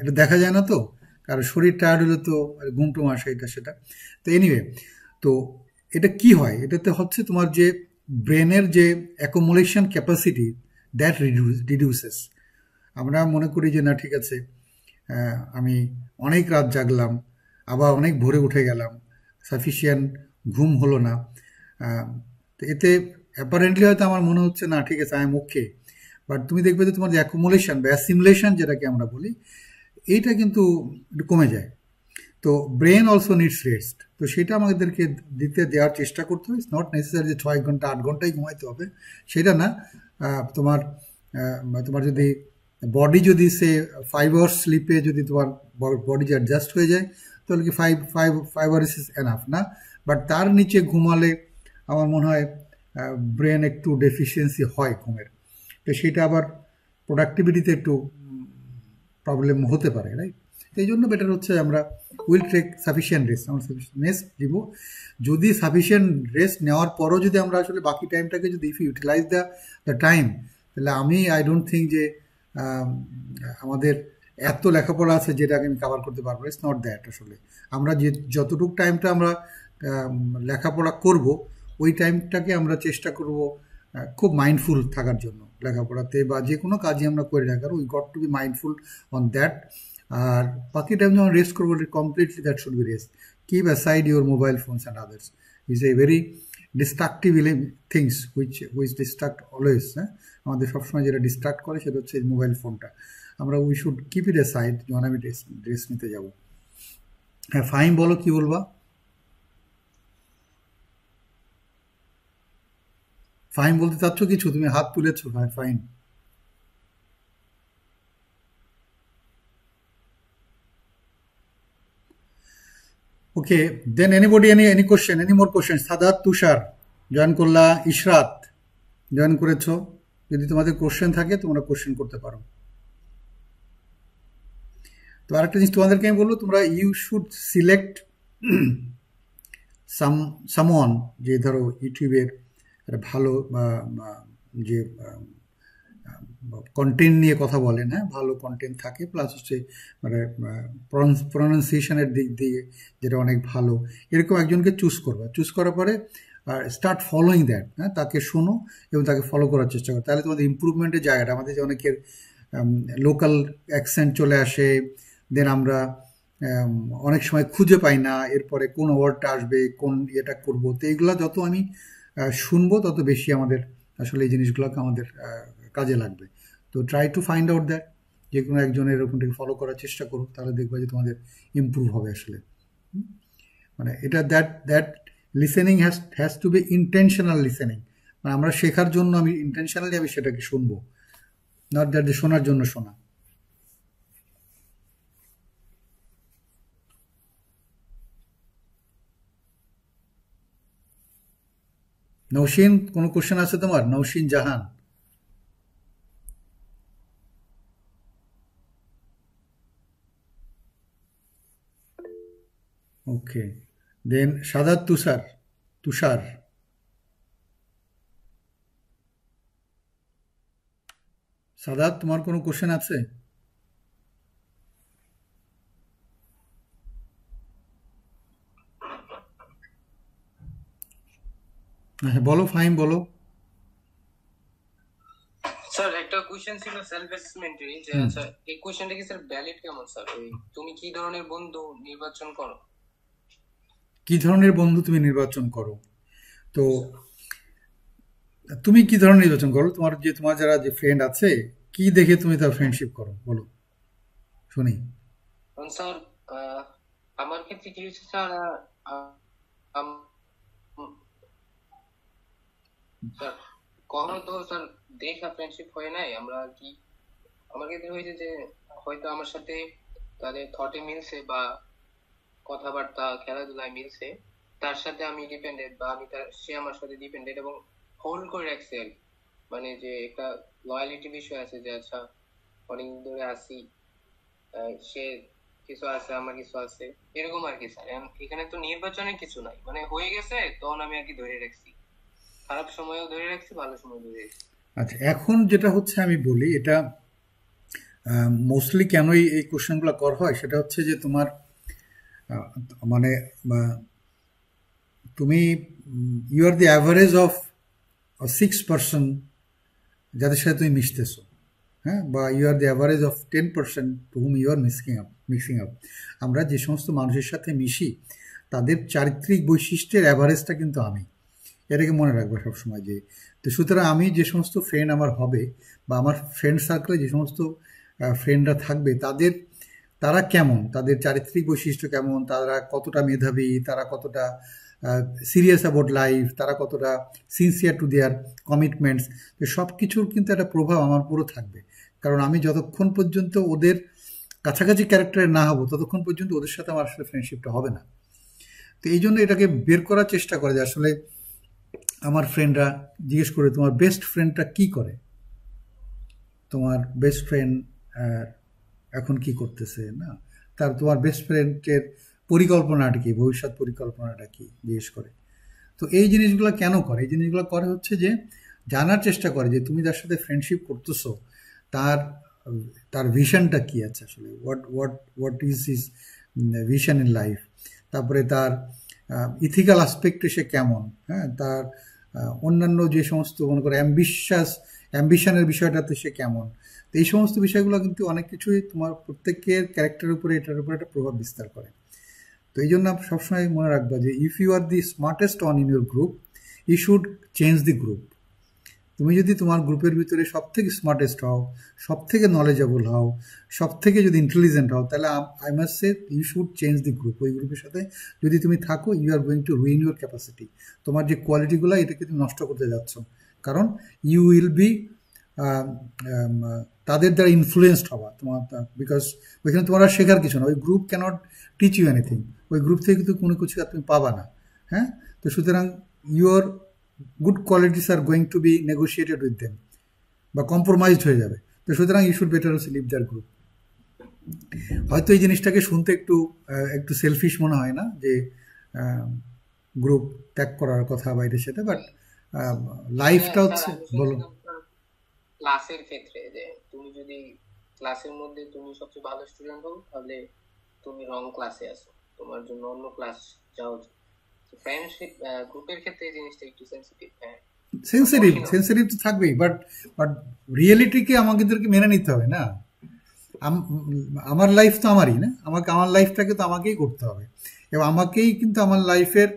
এটা দেখা যায় না, তো কারণ শরীর টায়ার্ড হলে তো ঘুম টুম আসে, এটা সেটা। তো এনিওয়ে, তো এটা কি হয়, এটাতে হচ্ছে তোমার যে ব্রেনের যে অ্যাকুমুলেশন ক্যাপাসিটি, দ্যাট রিডিউসেস। আমরা মনে করি যে না ঠিক আছে, আমি অনেক রাত জাগলাম, আবার অনেক ভোরে উঠে গেলাম, সাফিসিয়েন্ট ঘুম হলো না। তো এতে অ্যাপারেন্টলি হয়তো আমার মনে হচ্ছে না ঠিক আছে, আই এম ওকে, বাট তুমি দেখবে যে তোমার যে অ্যাকুমুলেশন বা অ্যাসিমুলেশন যেটাকে আমরা বলি, এইটা কিন্তু একটু কমে যায়। তো ব্রেন অলসো নিডস রেস্ট, তো সেটা আমাদেরকে দেওয়ার চেষ্টা করতে হবে। ইটস নট নেসেসারি যে 6 ঘন্টা 8 ঘন্টাই ঘুমাইতে হবে, সেটা না। তোমার তোমার যদি বডি যদি সে 5 আওয়ার্স স্লিপে যদি তোমার বডি যে অ্যাডজাস্ট হয়ে যায়, তাহলে কি ফাইভ আওয়ার্স ইজ এনাফ না। বাট তার নিচে ঘুমালে আমার মনে হয় ব্রেন একটু ডেফিসিয়েন্সি হয় ঘুমের, তো সেটা আবার প্রোডাক্টিভিটিতে একটু প্রবলেম হতে পারে, রাইট? এই জন্য বেটার হচ্ছে আমরা উইল টেক সাফিসিয়েন্ট রেস্ট, আমরা রেস্ট দিব। যদি সাফিসিয়েন্ট রেস্ট নেওয়ার পরও যদি আমরা আসলে বাকি টাইমটাকে যদি ইফ ইউটিলাইজ দ্য টাইম, তাহলে আই ডোন্ট থিঙ্ক যে আমাদের এত লেখাপড়া আছে যেটাকে আমি কভার করতে পারবো। It's not that. আসলে আমরা যে যতটুকু টাইমটা আমরা লেখাপড়া করব, ওই টাইমটাকে আমরা চেষ্টা করব খুব মাইন্ডফুল থাকার জন্য লেখাপড়াতে বা যে কোনো কাজই আমরা করে রাখার, we got to be mindful on that. আর বাকি টাইম যখন রেস্ট করবো, completely that should be rest. Keep aside your mobile phones and others is a very distractive things which distract always. হ্যাঁ, আমাদের সবসময় যেটা ডিস্ট্রাক্ট করে সেটা হচ্ছে মোবাইল ফোনটা। আমরা we should keep it aside যখন আমি রেস্ট নিতে যাব। হ্যাঁ, ফাইন, বলো কি বলবা? ফাইন বলতে চাচ্ছ কিছু? তুমি হাত তুলেছো। হ্যাঁ, fine. Okay, then anybody, any question, any more question? Sadat, Tushar join করলা, ইশরাত জয়েন করেছো। যদি তোমাদের কোশ্চেন থাকে তোমরা কোশ্চেন করতে পারো। তো আরেকটা জিনিস তোমাদেরকে আমি বলবো, তোমরা ইউ শুড সিলেক্ট সামওয়ান, যে ধরো ইউটিউবের ভালো যে কন্টেন্ট নিয়ে কথা বলেন, হ্যাঁ, ভালো কন্টেন্ট থাকে, প্লাস হচ্ছে মানে প্রনাউন্সিয়েশনের দিক দিয়ে যেটা অনেক ভালো, এরকম একজনকে চুজ করবে। চুজ করার পরে স্টার্ট ফলোয়িং দ্যাট, হ্যাঁ, তাকে শোনো এবং তাকে ফলো করার চেষ্টা করো। তাহলে তোমাদের ইম্প্রুভমেন্টের জায়গাটা, আমাদের যে অনেকের লোকাল অ্যাকসেন্ট চলে আসে, দেন আমরা অনেক সময় খুঁজে পাই না এরপরে কোন ওয়ার্ডটা আসবে, কোন ইয়েটা করবো। তো এইগুলা যত আমি শুনবো তত বেশি আমাদের আসলে এই জিনিসগুলোকে আমাদের কাজে লাগবে। তো try to find out that, যে কোনো একজনের এরকমটাকে ফলো করার চেষ্টা করো, তাহলে দেখবে যে তোমাদের ইম্প্রুভ হবে আসলে। মানে এটা that listening has to be intentional listening. মানে আমরা শেখার জন্য আমি ইন্টেনশনালি আমি সেটাকে শুনবো, নট দ্যাট যে শোনার জন্য শোনা। নৌসিন, কোনো কোশ্চেন আছে তোমার? নৌসিন জাহান। ওকে, দেন সাদাত, তুষার। সাদাত, তোমার কোনো কোশ্চেন আছে? হ্যাঁ, বলো ফাহিম, বলো। স্যার একটা কোশ্চেন ছিল সেলফ অ্যাসেসমেন্টেরই, যে আচ্ছা এই কোশ্চেনটা কি স্যার ভ্যালিড কেমন স্যার? তুমি কি ধরনের বন্ধু নির্বাচন করো? কি ধরনের বন্ধু তুমি নির্বাচন করো? তো তুমি কি ধরনের নির্বাচন করো? তোমার যারা যে ফ্রেন্ড আছে, কি দেখে তুমি তার ফ্রেন্ডশিপ করো, বলো শুনি। স্যার আমার ক্ষেত্রে কি হয়েছে স্যার, স্যার কখনো তো স্যার দেখা ফ্রেন্ডশিপ হয় নাই আমরা আর কি। আমার ক্ষেত্রে হয়েছে যে হয়তো আমার সাথে তাদের থটে মিলছে বা কথাবার্তা খেলাধুলায় মিলছে, তার সাথে আমি ডিপেন্ডেন্ট বা সে আমার সাথে ডিপেন্ডেন্ট এবং হোল্ড করে রাখছে। মানে যে একটা লয়ালিটি বিষয় আছে যে আচ্ছা অনেকদিন ধরে আসি, সে কিছু আছে আমার কিছু আছে, এরকম আর কি স্যার। এখানে তো নির্বাচনের কিছু নাই, মানে হয়ে গেছে তখন আমি আর কি ধরে রাখছি, খারাপ সময়ও ধরে রাখছি, ভালো সময় ধরে রাখছি। আচ্ছা, এখন যেটা হচ্ছে আমি বলি, এটা মোস্টলি কেনই এই কোশ্চেনগুলো করা হয় সেটা হচ্ছে যে তোমার মানে তুমি you are the average of 6 person যাদের সাথে তুমি মিশতেছো, হ্যাঁ, বা you are the average of 10% to hmm you are mixing up. আমরা যে সমস্ত মানুষের সাথে মিশি তাদের চারিত্রিক বৈশিষ্ট্যের অ্যাভারেজটা কিন্তু আমি, এটাকে মনে রাখবো সবসময়। যে তো সুতরাং আমি যে সমস্ত ফ্রেন্ড আমার হবে বা আমার ফ্রেন্ড সার্কেলে যে সমস্ত ফ্রেন্ডরা থাকবে তারা কেমন, তাদের চারিত্রিক বৈশিষ্ট্য কেমন, তারা কতটা মেধাবী, তারা কতটা সিরিয়াস অ্যাবাউট লাইফ, তারা কতটা সিনসিয়ার টু দেয়ার কমিটমেন্টস, তো সব কিছুর কিন্তু একটা প্রভাব আমার পুরো থাকবে। কারণ আমি যতক্ষণ পর্যন্ত ওদের কাছাকাছি ক্যারেক্টারে না হবো ততক্ষণ পর্যন্ত ওদের সাথে আমার আসলে ফ্রেন্ডশিপটা হবে না। তো এই জন্য এটাকে বের করার চেষ্টা করে যে আসলে আমার ফ্রেন্ডরা জিজ্ঞেস করে তোমার বেস্ট ফ্রেন্ডটা কি করে, তোমার বেস্ট ফ্রেন্ড এখন কি করতেছে, না তোমার বেস্ট ফ্রেন্ডের পরিকল্পনাটা কি, ভবিষ্যৎ পরিকল্পনাটা কি জিজ্ঞেস করে। তো এই জিনিসগুলো কেন করে? এই জিনিসগুলো করে হচ্ছে যে জানার চেষ্টা করে যে তুমি যার সাথে ফ্রেন্ডশিপ করতেছো তার তার ভিশনটা কি আছে আসলে, what is his vision in life, তারপরে তার ইথিক্যাল আসপেক্টে সে কেমন, হ্যাঁ, তার অন্যান্য যে সমস্ত মনে করে অ্যাম্বিশনের বিষয়টাতে সে কেমন। তো এই সমস্ত বিষয়গুলো কিন্তু অনেক কিছুই তোমার প্রত্যেকের ক্যারেক্টারের উপরে এটার উপরে একটা প্রভাব বিস্তার করে। তো এই জন্য সবসময় মনে রাখবা যে if you are the smartest one in your group you should change the group. তুমি যদি তোমার গ্রুপের ভিতরে সব থেকে স্মার্টেস্ট হও, সব থেকে নলেজেবল হও, সব থেকে যদি ইন্টেলিজেন্ট হও, তাহলে I must say you should change the group. ওই গ্রুপের সাথে যদি তুমি থাকো you are going to ruin your capacity. তোমার যে কোয়ালিটিগুলো এটাকে তুমি নষ্ট করতে যাচ্ছ, কারণ ইউ উইল বি তাদের দ্বারা ইনফ্লুয়েসড হওয়া তোমার, বিকজ ওইখানে তোমার আর শেখার কিছু না। ওই group cannot teach you anything, ওই গ্রুপ থেকে কিন্তু কোনো কিছু আর তুমি পাবা না, হ্যাঁ। তো সুতরাং your good qualities are going to be negotiated with them বা কম্প্রোমাইজড হয়ে যাবে। তো সুতরাং you should better also leave that group. হয়তো এই জিনিসটাকে শুনতে একটু সেলফিশ মনে হয় না যে গ্রুপ ত্যাগ করার কথা বাইরে সেটা, বাট লাইফটা হচ্ছে, বলো। ক্লাসের ক্ষেত্রে যে তুমি যদি ক্লাসের মধ্যে তুমি সবচেয়ে ভালো স্টুডেন্ট হও তাহলে তুমি রং ক্লাসে আসো, তোমার জন্য অন্য ক্লাস যাওয়া উচিত। ফ্রেন্ডশিপ গ্রুপের ক্ষেত্রে এই জিনিসটা একটু সেনসিটিভ। হ্যাঁ, সেনসিটিভ তো থাকবেই, বাট রিয়েলিটিকে আমাদেরকে মেনে নিতে হবে না। আমার লাইফ তো আমারই না, আমার লাইফটাকে তো আমাকেই করতে হবে, এবং আমাকেই কিন্তু আমার লাইফের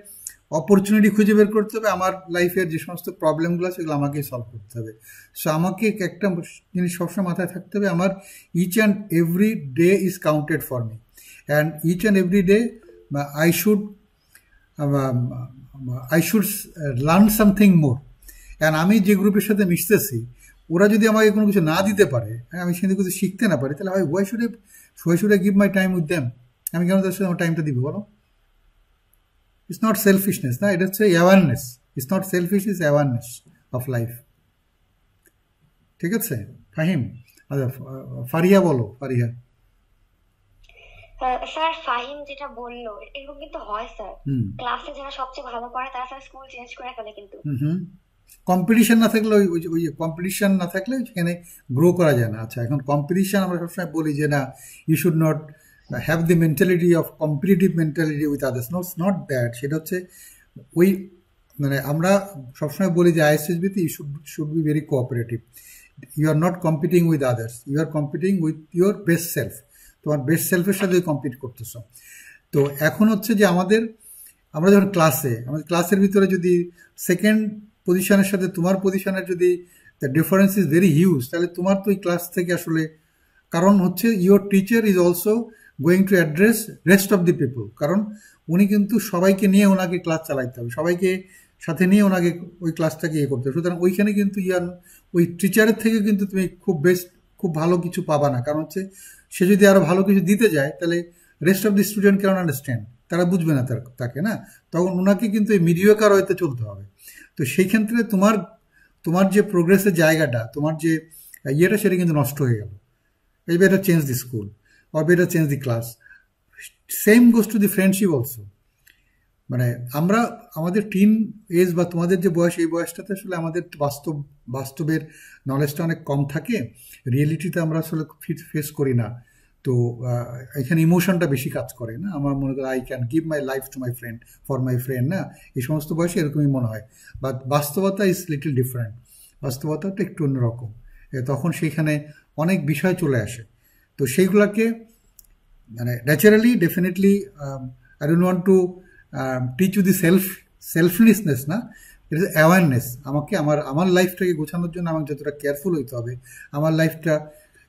অপরচুনিটি খুঁজে বের করতে হবে। আমার লাইফের যে সমস্ত প্রবলেমগুলো সেগুলো আমাকেই সলভ করতে হবে। সো আমাকে একটা জিনিস সবসময় মাথায় থাকতে হবে, আমার each and every day is counted for me, and each and every day I should learn something more. And আমি যে গ্রুপের সাথে মিশতেছি ওরা যদি আমাকে কোনো কিছু না দিতে পারে, আমি সেখানে কিছু শিখতে না পারি, তাহলে why should I give my time with them? আমি কেন তার সাথে আমার টাইমটা দিব, বলো? ইটস নট সেলফিশনেস, না, এটা হচ্ছে awareness. It's not selfish, is awareness of life. ঠিক আছে ফাহিম? আচ্ছা, ফারিয়া বলো। ফারিয়া। স্যার ফাহিম যেটা বললো এরকম কিন্তু হয় স্যার, ক্লাসে যারা সবচেয়ে ভালো করে তারা স্যার স্কুল চেঞ্জ করে ফেলে। কিন্তু কম্পিটিশন না থাকলে ওই কম্পিটিশন না থাকলে সেখানে গ্রো করা যায় না। আচ্ছা, এখন কম্পিটিশন আমরা সবসময় বলি যে না, you should not have the mentality of competitive mentality with others. Not that. সেটা হচ্ছে ওই মানে আমরা সবসময় বলি যে আইএসএসবিতে you should be very cooperative. You are not competing with others, you are competing with your best self. তোমার বেস্ট সেলফের সাথে কম্পিট করতেছো। তো এখন হচ্ছে যে আমরা যখন আমাদের ক্লাসের ভিতরে যদি সেকেন্ড পজিশনের সাথে তোমার পজিশনের যদি the difference is very huge, তাহলে তোমার তো ওই ক্লাস থেকে আসলে, কারণ হচ্ছে your teacher is also going to address rest of the people. কারণ উনি কিন্তু সবাইকে নিয়ে ওনাকে ক্লাস চালাইতে হবে, সবাইকে সাথে নিয়ে ওনাকে ওই ক্লাসটাকে করতে হবে। সুতরাং ওইখানে কিন্তু ওই টিচারের থেকে কিন্তু তুমি খুব ভালো কিছু পাবা না। কারণ হচ্ছে সে যদি আরো ভালো কিছু দিতে যায় তাহলে rest of the student can understand, তারা বুঝবে না তাকে, না, তখন ওনাকে কিন্তু এই মিডিওকার হইতে চলতে হবে। তো সেই ক্ষেত্রে তোমার যে প্রোগ্রেসের জায়গাটা, তোমার যে ইয়েটা, সেটা কিন্তু নষ্ট হয়ে গেল। এই better change the school or better change the class. Same goes to the friendship also. মানে আমরা আমাদের টিন এজ বা তোমাদের যে বয়স, এই বয়সটাতে আসলে আমাদের বাস্তবের নলেজটা অনেক কম থাকে, রিয়েলিটিতে আমরা আসলে ফেস করি না। তো এখানে ইমোশনটা বেশি কাজ করে না। আমার মনে করি I can give my life to my friend, for my friend, না এই সমস্ত বয়সে এরকমই মনে হয়। বাট বাস্তবতা ইজ লিটল ডিফারেন্ট, বাস্তবতাটা একটু অন্যরকম। তখন সেইখানে অনেক বিষয় চলে আসে। তো সেইগুলোকে মানে naturally definitely I don't want to teach you the selflessness, না, ইট ইজ অ্যাওয়ারনেস। আমাকে আমার লাইফটাকে গোছানোর জন্য আমাকে যতটা কেয়ারফুল হইতে হবে। আমার লাইফটা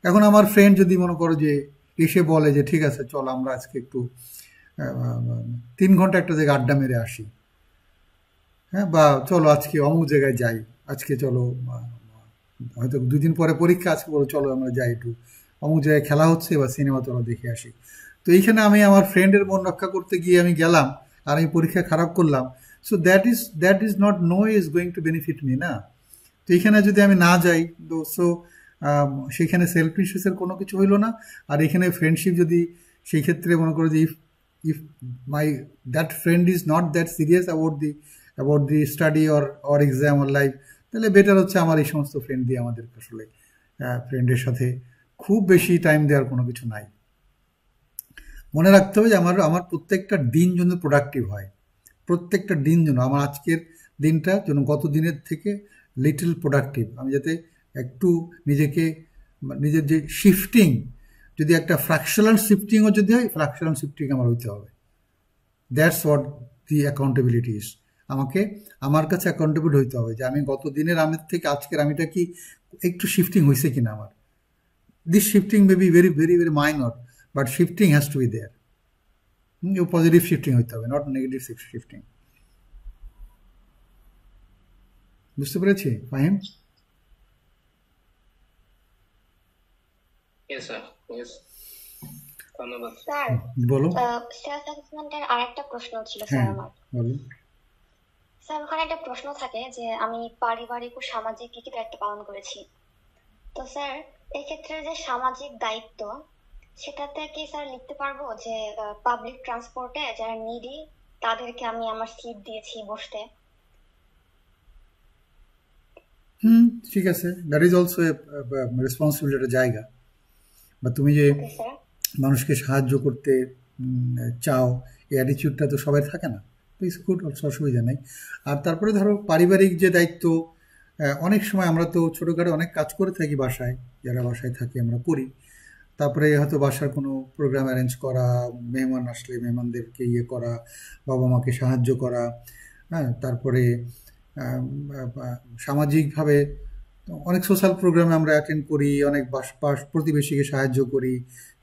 এখন আমার ফ্রেন্ড যদি মনে করো যে এসে বলে যে ঠিক আছে চল আমরা আজকে একটু 3 ঘন্টা একটা জায়গায় আড্ডা মেরে আসি, হ্যাঁ, বা চলো আজকে অমুক জায়গায় যাই, আজকে চলো হয়তো 2 দিন পরে পরীক্ষা, আজকে বলো চলো আমরা যাই একটু অমুক জায়গায় খেলা হচ্ছে বা সিনেমা চলো দেখে আসি। তো এইখানে আমি আমার ফ্রেন্ডের মন রক্ষা করতে গিয়ে আমি গেলাম আর আমি পরীক্ষা খারাপ করলাম। So that is not know is going two benefit me, না। তো এইখানে যদি আমি না যাই তো সেখানে সেলফিশনেসের কোনো কিছু হইলো না। আর এখানে ফ্রেন্ডশিপ যদি সেই ক্ষেত্রে মনে করো যে if my that friend is not that serious about the study or exam or life, তাহলে বেটার হচ্ছে আমার এই সমস্ত ফ্রেন্ড দিয়ে আমাদের আসলে ফ্রেন্ডের সাথে খুব বেশি টাইম দেওয়ার কোনো কিছু নাই। মনে রাখতে হবে যে আমার প্রত্যেকটা দিন যেন প্রোডাক্টিভ হয়, প্রত্যেকটা দিন যেন আমার আজকের দিনটা যেন গত দিনের থেকে লিটল প্রোডাক্টিভ, আমি যাতে একটু নিজের যে শিফটিং, যদি একটা ফ্র্যাকশনাল শিফটিংও যদি হয়, ফ্র্যাকশনাল শিফটিং আমার হইতে হবে। That's what the accountability is. আমাকে আমার কাছে অ্যাকাউন্টেবল হইতে হবে যে আমি গত দিনের আমের থেকে আজকের আমিটা কি একটু শিফটিং হয়েছে কিনা আমার। This shifting may be very very very minor, but shifting has to be there. Positive shifting হইতে হবে, নট নেগেটিভ শিফটিং। বুঝতে পেরেছি ফাহিম? ধন্যবাদ স্যার। বলো। সেলফ অ্যাসেসমেন্টের আরেকটা প্রশ্ন ছিল স্যার আমার। বলো স্যার ওখানে একটা প্রশ্ন থাকে যে আমি পারিবারিক ও সামাজিক কি কি দায়িত্ব পালন করেছি। তো স্যার এক্ষেত্রে যে সামাজিক দায়িত্ব, সেটাতে কি স্যার লিখতে পারবো যে পাবলিক ট্রান্সপোর্টে যারা নিডি তাদেরকে আমি আমার সিট দিয়েছি বসতে? ঠিক আছে, দ্যাট ইজ অলসো রেসপন্সিবিলিটির জায়গা। বা তুমি যে মানুষকে সাহায্য করতে চাও, এই অ্যাটিটিউডটা তো সবাই থাকে না, তো ইটস গুড, অসুবিধা নেই। আর তারপরে ধরো পারিবারিক যে দায়িত্ব, অনেক সময় আমরা তো ছোটোখাটো অনেক কাজ করে থাকি বাসায়, যারা বাসায় থাকি আমরা করি। তারপরে হয়তো বাসার কোনো প্রোগ্রাম অ্যারেঞ্জ করা, মেহমান আসলে মেহমানদেরকে করা, বাবা মাকে সাহায্য করা, হ্যাঁ, তারপরে সামাজিকভাবে অনেক সোশ্যাল প্রোগ্রামে আমরা অ্যাটেন্ড করি, অনেক প্রতিবেশীকে সাহায্য করি,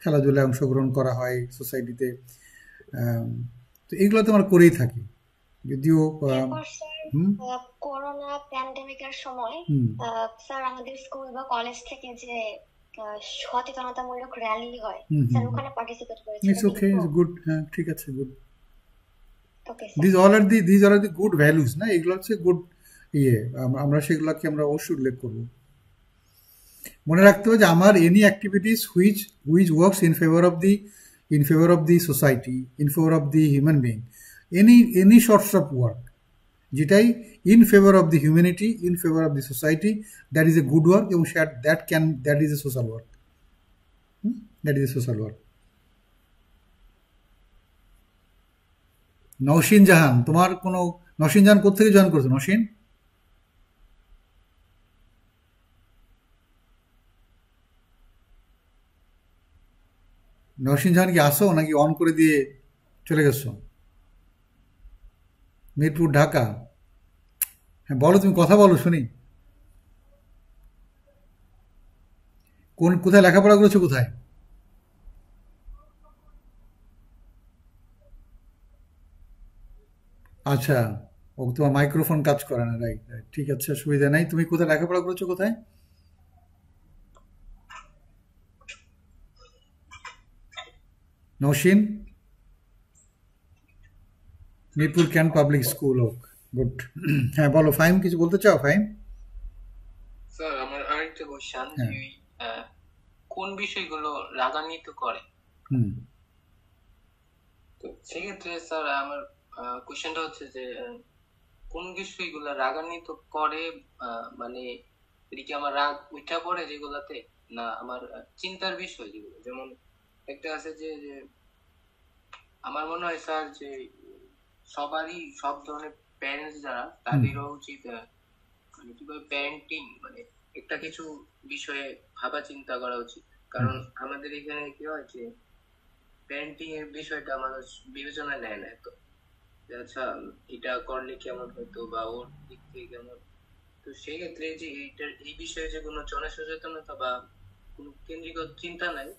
খেলাধুলায় অংশগ্রহণ করা হয় সোসাইটিতে। তো এইগুলো তো আমরা করেই থাকি। যদিও করোনা প্যান্ডেমিকের সময় স্যার আমাদের স্কুল বা কলেজ থেকে যে সচেতনতামূলক র্যালি হয়, স্যার ওখানে পার্টিসিপেট করেছি। ইটস ওকে, ইটস গুড, হ্যাঁ ঠিক আছে, good. This all are the good values, না, এগুলো হচ্ছে গুড আমরা সেগুলোকে আমরা অবশ্যই উল্লেখ করব। মনে রাখতে হবে যে আমার any activities which works in favour of the society, in favour of the human being, any sorts of work যেটাই in favour of the humanity, in favour of the society, that is a good work, এবং that is a social work. That is a social work. Nowshin Jahan, তোমার কোনো নওশিন জাহান কোথেকে join করেছো? নওশিন জাহান কি আসো নাকি on করে দিয়ে চলে গেছো? মিরপুর, ঢাকা? হ্যাঁ বলো, তুমি কথা বলো শুনি। কোথায় লেখাপড়া করেছো, কোথায়? আচ্ছা, ও তোমার মাইক্রোফোন কাজ করে না, রাইট রাইট, ঠিক আছে, সুবিধা নাই। তুমি কোথায় লেখাপড়া করেছো, কোথায়? Nowshin? Mirpur Cantt public school, okay, good. হ্যাঁ বলো ফাহিম, কিছু বলতে চাও ফাহিম? স্যার আমার আরেকটা কোশ্চেন, যে কোন বিষয়গুলো রাগান্বিত করে? তো সেক্ষেত্রে স্যার আমার কোশ্চেনটা হচ্ছে যে কোন বিষয়গুলো রাগান্বিত করে, মানে এটা কি আমার রাগ উঠা পড়ে যেগুলাতে, না আমার চিন্তার বিষয় যেগুলো, যেমন একটা আছে যে যে আমার মনে হয় স্যার যে সবারই সব ধরনের প্যারেন্টস যারা তাদেরও উচিত মানে কিভাবে প্যারেন্টিং মানে একটা কিছু বিষয়ে ভাবা চিন্তা করা উচিত। কারণ আমাদের এখানে কি হয় যে প্যারেন্টিং এর বিষয়টা মানুষ বিবেচনায় নেয় না তো, আচ্ছা এটা করলে কেমন হতো বা ওর দিক থেকে কেমন। তো সেই ক্ষেত্রে যে এইটার এই বিষয়ে যে কোনো জনসচেতনতা বা কোনো কেন্দ্রীভূত চিন্তা নাই,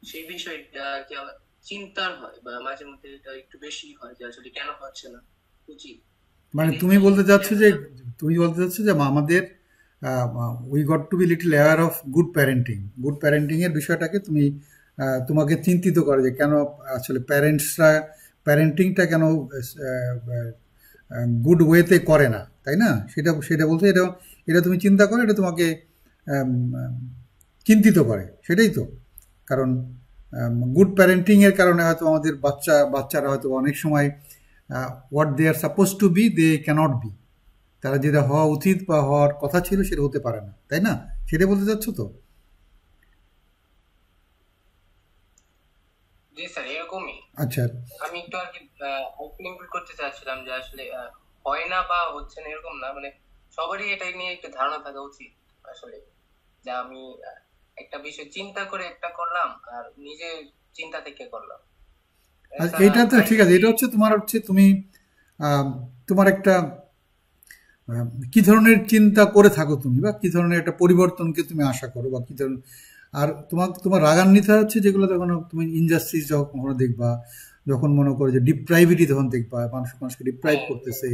সেই বিষয়টা কি আমার চিন্তার হয় বা মাঝে মধ্যে এটা একটু বেশি হয় যে আসলে কেন হচ্ছে না উচিত। মানে তুমি বলতে চাচ্ছ যে আমাদের we got to B little aware of good parenting এর বিষয়টাকে তুমি তোমাকে চিন্তিত করে যে কেন আসলে প্যারেন্টসরা প্যারেন্টিংটা কেন গুড ওয়েতে করে না, তাই না? সেটা বলতে এটা এটা তুমি চিন্তা করো, এটা তোমাকে চিন্তিত করে, সেটাই তো। কারণ গুড প্যারেন্টিং এর কারণে হয়তো আমাদের বাচ্চারা হয়তো অনেক সময় what they are suppose to be they cannot be, তারা যেটা হওয়া উচিত বা হওয়ার কথা ছিল সেটা হতে পারে না, তাই না? সেটা বলতে চাচ্ছ তো? জি স্যার, এরকমই। আচ্ছা, আমি একটু আর কি ইনক্লুড করতে চাচ্ছিলাম যে আসলে হয় না বা হচ্ছে না এরকম না, মানে সবারই এটা নিয়ে একটু ধারণা থাকা উচিত আসলে, যে আমি একটা বিষয় চিন্তা করে একটা করলাম আর নিজে চিন্তা থেকে করলাম। এইটা তো ঠিক আছে, এটা হচ্ছে তুমি তোমার একটা কি ধরনের চিন্তা করে থাকো তুমি, বা কি ধরনের একটা পরিবর্তনকে তুমি আশা করো, বা কি ধরনের। আর তোমার রাগান্বিত হচ্ছে যেগুলো তখন তুমি ইনজাস্টিস যখন কখনো দেখবা, যখন মনে করো যে ডিপ্রাইভিটি তখন দেখবা, মানুষকে ডিপ্রাইভ করতেছে,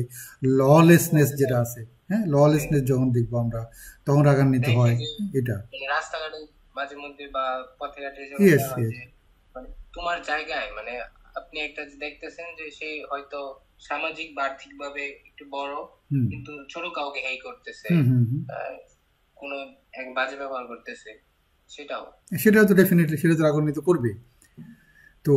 ললেসনেস যেটা আছে, হ্যাঁ, ললেসনেস যখন দেখবো আমরা তখন রাগান্বিত হয়। এটা রাস্তাঘাটে মাঝে মধ্যে বা পথে ঘাটে মানে তোমার জায়গায় মানে আপনি একটা দেখতেছেন যে সে হয়তো সামাজিক বা আর্থিক ভাবে একটু বড়, কিন্তু ছোট কাউকে হেই করতেছে, কোনো এক বাজে ব্যবহার করতেছে, সেটাও তো ডেফিনেটলি সেটা তো রাগান্বিত করবে। তো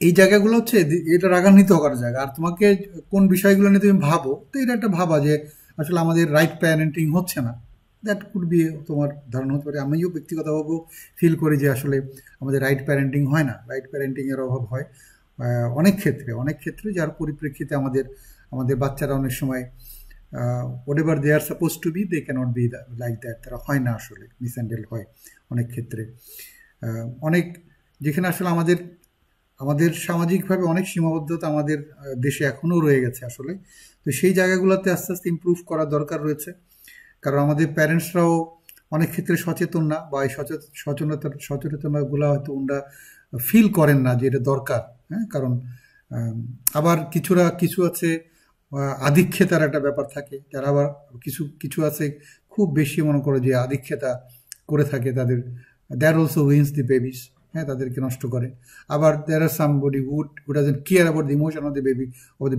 এই জায়গাগুলো হচ্ছে এটা রাগান্বিত হওয়ার জায়গা। আর তোমাকে কোন বিষয়গুলো নিয়ে তুমি ভাবো, তো এটা একটা ভাবা যে আসলে আমাদের রাইট প্যারেন্টিং হচ্ছে না, দ্যাট কুড বি তোমার ধারণা হতে পারে। আমিও ব্যক্তিগতভাবে ফিল করি যে আসলে আমাদের রাইট প্যারেন্টিং হয় না, রাইট প্যারেন্টিংয়ের অভাব হয় অনেক ক্ষেত্রে, যার পরিপ্রেক্ষিতে আমাদের বাচ্চারা অনেক সময় whatever they are supposed to be they cannot be like that, তারা হয় না, আসলে মিসহ্যান্ডেল হয় অনেক ক্ষেত্রে। অনেক যেখানে আসলে আমাদের সামাজিকভাবে অনেক সীমাবদ্ধতা আমাদের দেশে এখনও রয়ে গেছে আসলে। তো সেই জায়গাগুলোতে আস্তে আস্তে ইমপ্রুভ করার দরকার রয়েছে, কারণ আমাদের প্যারেন্টসরাও অনেক ক্ষেত্রে সচেতন না, বা এই সচেতনতাগুলো হয়তো ওনারা ফিল করেন না যে এটা দরকার। হ্যাঁ, কারণ আবার কিছু আছে আধিক্যতার একটা ব্যাপার থাকে, যারা আবার কিছু আছে খুব বেশি মনে করো যে আধিক্যতা করে থাকে, তাদের that also wins the babies, হ্যাঁ, তাদেরকে নষ্ট করে। আবার there are somebody who doesn't care about the emotion of the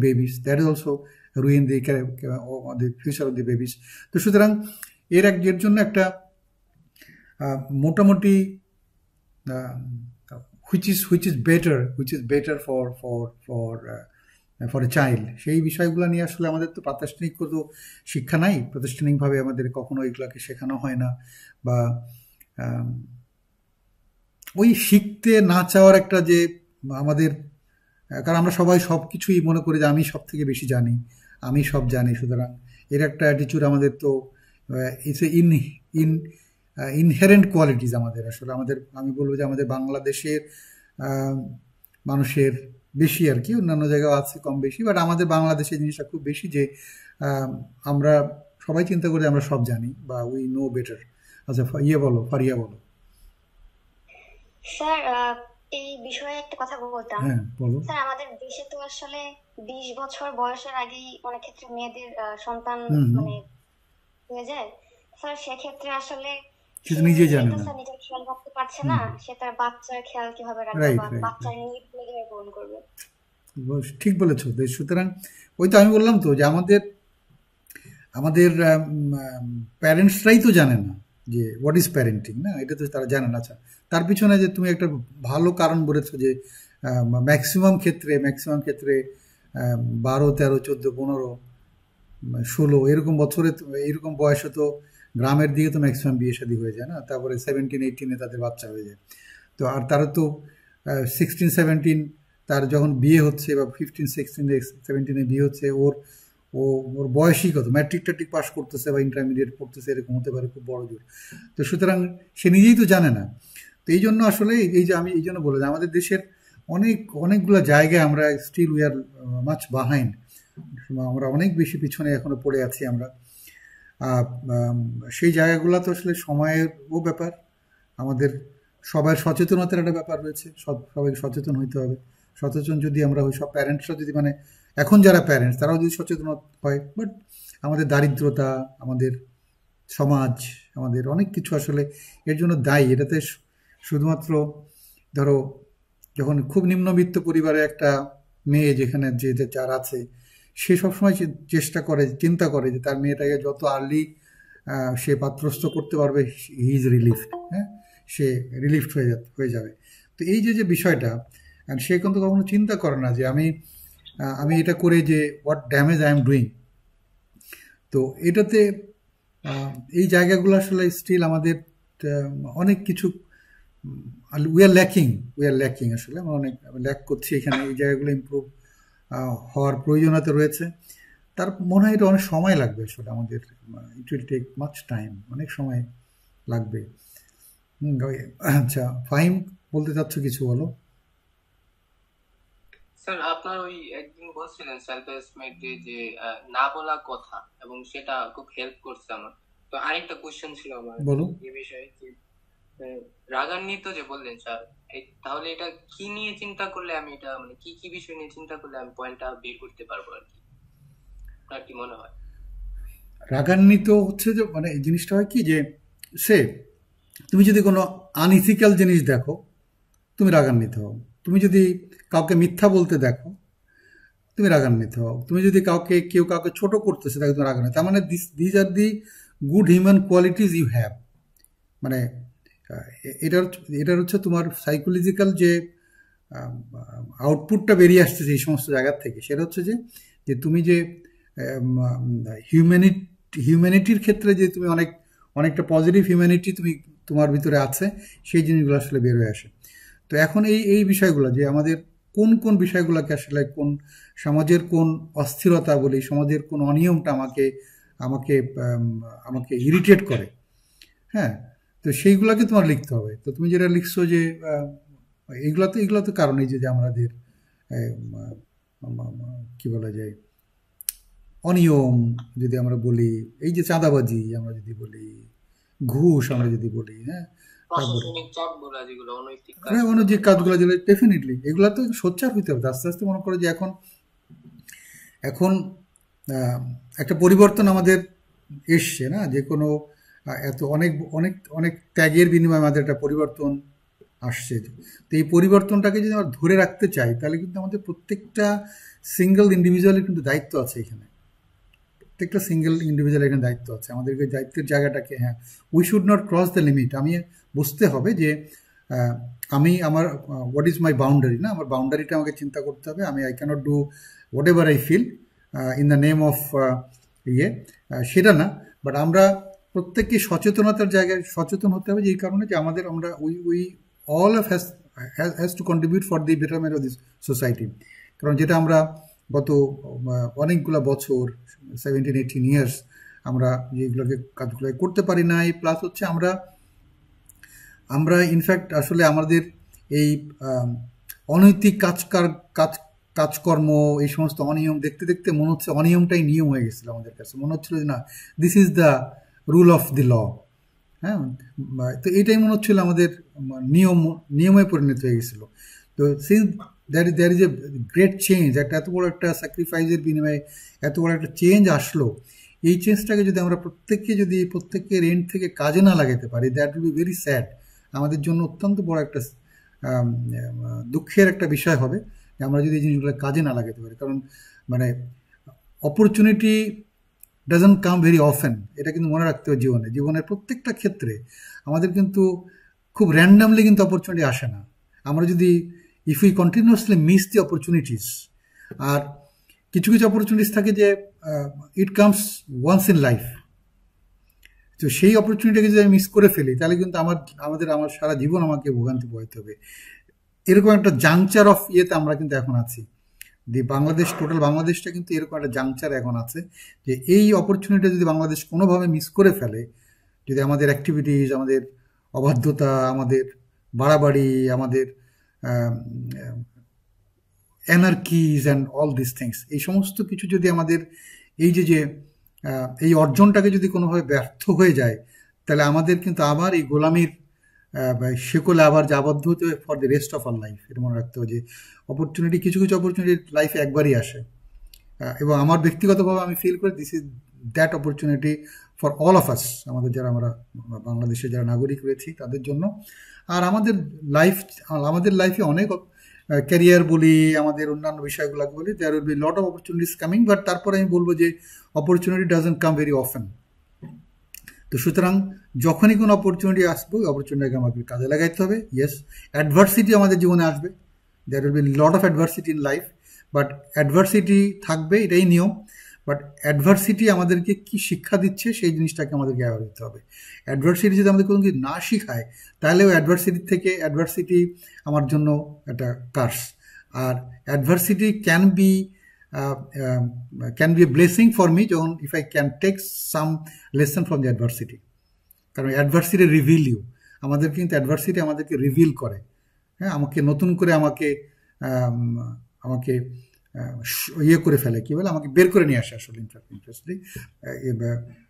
babies, that is also ruin the future of the babies. তো সুতরাং এর জন্য একটা মোটামুটি which is better for a child, সেই বিষয়গুলো নিয়ে আসলে আমাদের তো প্রাতিষ্ঠানিক কোনো শিক্ষা নাই, প্রাতিষ্ঠানিকভাবে আমাদের কখনো এগুলোকে শেখানো হয় না, বা ওই শিখতে না চাওয়ার একটা যে আমাদের, কারণ আমরা সবাই সব কিছুই মনে করি যে আমি সব থেকে বেশি জানি, আমি সব জানি, সুতরাং এর একটা অ্যাটিচিউড আমাদের তো ইটস ইনহেরেন্ট কোয়ালিটিস আমাদের। আসলে আমি বলবো যে আমাদের বাংলাদেশের মানুষের বেশি আর কি, অন্যান্য জায়গায় আছে কম বেশি, বাট আমাদের বাংলাদেশে জিনিসটা খুব বেশি যে আমরা সবাই চিন্তা করি আমরা সব জানি, বা উই নো বেটার। আচ্ছা, ফারিয়া বলো। স্যার, এই বিষয়ে একটা কথা বলতাম। হ্যাঁ, বলো। স্যার, আমাদের দেশে তো আসলে 20 বছর বয়সের আগেই অনেক ক্ষেত্রে মেয়েদের সন্তান মানে হয়ে যায়। স্যার, সেক্ষেত্রে আসলে নিজে জানে না, নিজের খেয়াল রাখতে পারছে না, সে তার বাচ্চার খেয়াল কিভাবে রাখবে বা বাচ্চার নিড কিভাবে পূরণ করবে। ঠিক বলেছো। সুতরাং ওই তো আমি বললাম তো যে আমাদের প্যারেন্টসরাই তো জানে না যে হোয়াট ইজ প্যারেন্টিং, না, এটা তো তারা জানে না। আচ্ছা, তার পিছনে যে তুমি একটা ভালো কারণ বলেছো যে ম্যাক্সিমাম ক্ষেত্রে 12, 13, 14, 15, 16 এরকম বছরে এরকম বয়সে তো গ্রামের দিকে তো ম্যাক্সিমাম বিয়ে শাদী হয়ে যায় না, তারপরে 17, 18 তাদের বাচ্চা হয়ে যায়। তো আর তারা তো 16, 17 তার যখন বিয়ে হচ্ছে বা 15, 16, 17 বিয়ে হচ্ছে, ওর বয়সই কত, ম্যাট্রিক পাস করতেছে বা ইন্টারমিডিয়েট পড়তেছে, এরকম হতে পারে খুব বড় জোর। তো সুতরাং সে নিজেই তো জানে না। তো এই জন্য আসলে আমি এই জন্য বলে আমাদের দেশের অনেকগুলো জায়গায় আমরা still we are much behind, আমরা অনেক বেশি পিছনে এখনো পড়ে আছি আমরা। সেই জায়গাগুলো তো আসলে সময়েরও ব্যাপার, আমাদের সবার সচেতনতার একটা ব্যাপার রয়েছে, সবাইকে সচেতন হইতে হবে। সচেতন যদি আমরা হই, সব প্যারেন্টসরা যদি এখন যারা প্যারেন্টস তারাও যদি সচেতন হয়, বাট আমাদের দারিদ্রতা, আমাদের সমাজ, আমাদের অনেক কিছু আসলে এর জন্য দায়ী। এটাতে শুধুমাত্র ধরো যখন খুব নিম্নবিত্ত পরিবারে একটা মেয়ে যেখানে যার আছে, সে সবসময় চিন্তা করে যে তার মেয়েটাকে যত আর্লি সে পাত্রস্থ করতে পারবে, হি ইজ রিলিফড, হ্যাঁ, সে রিলিফড হয়ে যাবে। তো এই যে বিষয়টা, সে কিন্তু কখনো চিন্তা করে না যে আমি এটা করে যে what damage I am doing. তো এটাতে এই জায়গাগুলো আসলে স্টিল আমাদের অনেক কিছু উই আর ল্যাকিং আসলে আমরা অনেক ল্যাক করছি এখানে। এই জায়গাগুলো ইমপ্রুভ হওয়ার প্রয়োজনীয়তা রয়েছে। তার মনে হয় এটা অনেক সময় লাগবে আসলে আমাদের, it will take much time, অনেক সময় লাগবে। আচ্ছা ফাহিম, বলতে চাচ্ছ কিছু, বলো। স্যার আপনার ওই একদিন বলছিলেন সেলফ এস্টিমেটে যে না বলা কথা, এবং সেটা খুব হেল্প করছে আমার। তো আরেকটা কোশ্চেন ছিল আমার এই বিষয়ে, যে রাগান্বিত যে বললেন স্যার, তাহলে এটা কি নিয়ে চিন্তা করলে আমি এটা কি বিষয় নিয়ে চিন্তা করলে আমি পয়েন্টটা বের করতে পারবো আর কি, আপনার কি মনে হয়? রাগান্বিত হচ্ছে যে এই জিনিসটা হয় কি, যে তুমি যদি কোনো আনইথিক্যাল জিনিস দেখো, তুমি রাগান্বিত হও। তুমি যদি কাউকে মিথ্যা বলতে দেখো, তুমি রাগান্বিত হও। তুমি যদি কেউ কাউকে ছোট করতেছে, তাকে তুমি রাগান্বিত। তার these are the good human qualities you have. এটার হচ্ছে তোমার সাইকোলজিক্যাল যে আউটপুটটা বেরিয়ে আসতেছে এই সমস্ত জায়গার থেকে, সেটা হচ্ছে যে তুমি যে হিউম্যানিটির ক্ষেত্রে যে তুমি অনেকটা পজিটিভ হিউম্যানিটি তোমার ভিতরে আছে, সেই জিনিসগুলো আসলে বের হয়ে আসে। তো এখন এই বিষয়গুলো, যে আমাদের কোন বিষয়গুলোকে আসলে কোন সমাজের কোন অস্থিরতা বলি, সমাজের কোন অনিয়মটা আমাকে ইরিটেট করে, হ্যাঁ, তো সেইগুলোকে তোমার লিখতে হবে। তো তুমি যেটা লিখছো যে এগুলো তো কারণ, এই যে আমাদের কি বলা যায়, অনিয়ম যদি আমরা বলি, এই যে চাঁদাবাজি আমরা যদি বলি, ঘুষ আমরা যদি বলি, হ্যাঁ, অনৈতিক কাজগুলো, যেগুলো ডেফিনেটলি এগুলো তো সোচ্চার হইতে হবে। আস্তে আস্তে মনে করো যে এখন একটা পরিবর্তন আমাদের এসছে না, যে কোনো এত অনেক অনেক অনেক ত্যাগের বিনিময়ে আমাদের একটা পরিবর্তন আসছে। তো এই পরিবর্তনটাকে যদি আমরা ধরে রাখতে চাই, তাহলে কিন্তু আমাদের প্রত্যেকটা সিঙ্গেল ইন্ডিভিজুয়ালের কিন্তু দায়িত্ব আছে এখানে। প্রত্যেকটা সিঙ্গেল ইন্ডিভিজুয়াল এখানে দায়িত্ব আছে। আমাদেরকে দায়িত্বের জায়গাটাকে, হ্যাঁ, we should not cross the limit. আমি বুঝতে হবে যে আমার হোয়াট ইজ মাই বাউন্ডারি, না, আমার বাউন্ডারিটা আমাকে চিন্তা করতে হবে। I cannot do whatever I feel in the name of সেটা না, বাট আমরা প্রত্যেককে সচেতনতার জায়গায় সচেতন হতে হবে, যে এই কারণে যে আমরা we all of has to contribute for the betterment of this society. কারণ যেটা আমরা গত অনেকগুলো বছর, 17-18 ইয়ার্স, আমরা কাজগুলোকে করতে পারি নাই। প্লাস হচ্ছে আমরা ইনফ্যাক্ট আসলে আমাদের এই অনৈতিক কাজকর্ম, এই সমস্ত অনিয়ম দেখতে দেখতে মনে হচ্ছে অনিয়মটাই নিয়ম হয়ে গেছিল আমাদের কাছে। মনে হচ্ছিল যে না, this is the rule of the law, হ্যাঁ। তো এইটাই মনে হচ্ছিল আমাদের নিয়মে পরিণত হয়ে গেছিল। তো since there is a great change, এত বড় একটা স্যাক্রিফাইসের বিনিময়ে এত বড় একটা চেঞ্জ আসলো, এই চেঞ্জটাকে যদি আমরা প্রত্যেকের এন্ড থেকে কাজে না লাগাতে পারি, that will be very sad. আমাদের জন্য অত্যন্ত বড় একটা দুঃখের একটা বিষয় হবে যে আমরা যদি এই জিনিসগুলো কাজে না লাগাতে পারি। কারণ opportunity doesn't come very often, এটা কিন্তু মনে রাখতে হবে। জীবনের প্রত্যেকটা ক্ষেত্রে আমাদের কিন্তু খুব র্যান্ডামলি কিন্তু অপরচুনিটি আসে না। আমরা যদি if we continuously miss the opportunities, আর কিছু কিছু অপরচুনিটিস থাকে যে it comes once in life, তো সেই অপরচুনিটিকে যদি আমি মিস করে ফেলি তাহলে কিন্তু আমার সারা জীবন আমাকে ভোগান্তি পোহাতে হবে। এরকম একটা জাংচার অফ ইয়েতে আমরা কিন্তু এখন আছি। বাংলাদেশ, টোটাল বাংলাদেশটা কিন্তু এরকম একটা জাংচার এখন আছে যে এই অপরচুনিটি যদি বাংলাদেশ কোনোভাবে মিস করে ফেলে, যদি আমাদের অ্যাক্টিভিটিস, আমাদের অবাধ্যতা, আমাদের বাড়াবাড়ি, আমাদের অ্যানার্কিজ অ্যান্ড অল দিস থিংস, এই সমস্ত কিছু যদি আমাদের এই অর্জনটাকে যদি কোনোভাবে ব্যর্থ হয়ে যায়, তাহলে আমাদের কিন্তু আবার এই গোলামির সেকলে আবার আবদ্ধ হতে হবে for the rest of our life. এটা মনে রাখতে হবে যে অপরচুনিটি, কিছু কিছু অপরচুনিটি লাইফে একবারই আসে, এবং আমার ব্যক্তিগতভাবে আমি ফিল করি this is that opportunity for all of us, আমরা বাংলাদেশে যারা নাগরিক রয়েছি তাদের জন্য। আর আমাদের লাইফে অনেক ক্যারিয়ার বলি, আমাদের অন্যান্য বিষয়গুলোকে বলি, there will be lot of opportunities coming, but তারপরে আমি বলবো যে opportunity doesn't come very often. তো সুতরাং যখনই কোনো অপরচুনিটি আসবে, ওই অপরচুনিটিকে আমাকে কাজে লাগাইতে হবে। ইয়েস, অ্যাডভার্সিটি আমাদের জীবনে আসবে, there will be lot of adversity in life, but adversity থাকবে, এটাই নিয়ম। বাট অ্যাডভার্সিটি আমাদেরকে কি শিক্ষা দিচ্ছে সেই জিনিসটাকে আমাদেরকে অ্যাওয়ার হতে হবে। অ্যাডভার্সিটি যদি আমাদের কোনো কিছু না শিখায়, তাহলে ওই অ্যাডভার্সিটি আমার জন্য একটা কার্স। আর adversity can be a blessing for me যখন if I can take some lesson from the adversity. কারণ অ্যাডভার্সিটি রিভিল ইউ, অ্যাডভার্সিটি আমাদেরকে রিভিল করে, হ্যাঁ, আমাকে নতুন করে আমাকে ইয়ে করে ফেলে, কি বলে, আমাকে বের করে নিয়ে আসে আসলে। ইন্টারেস্টলি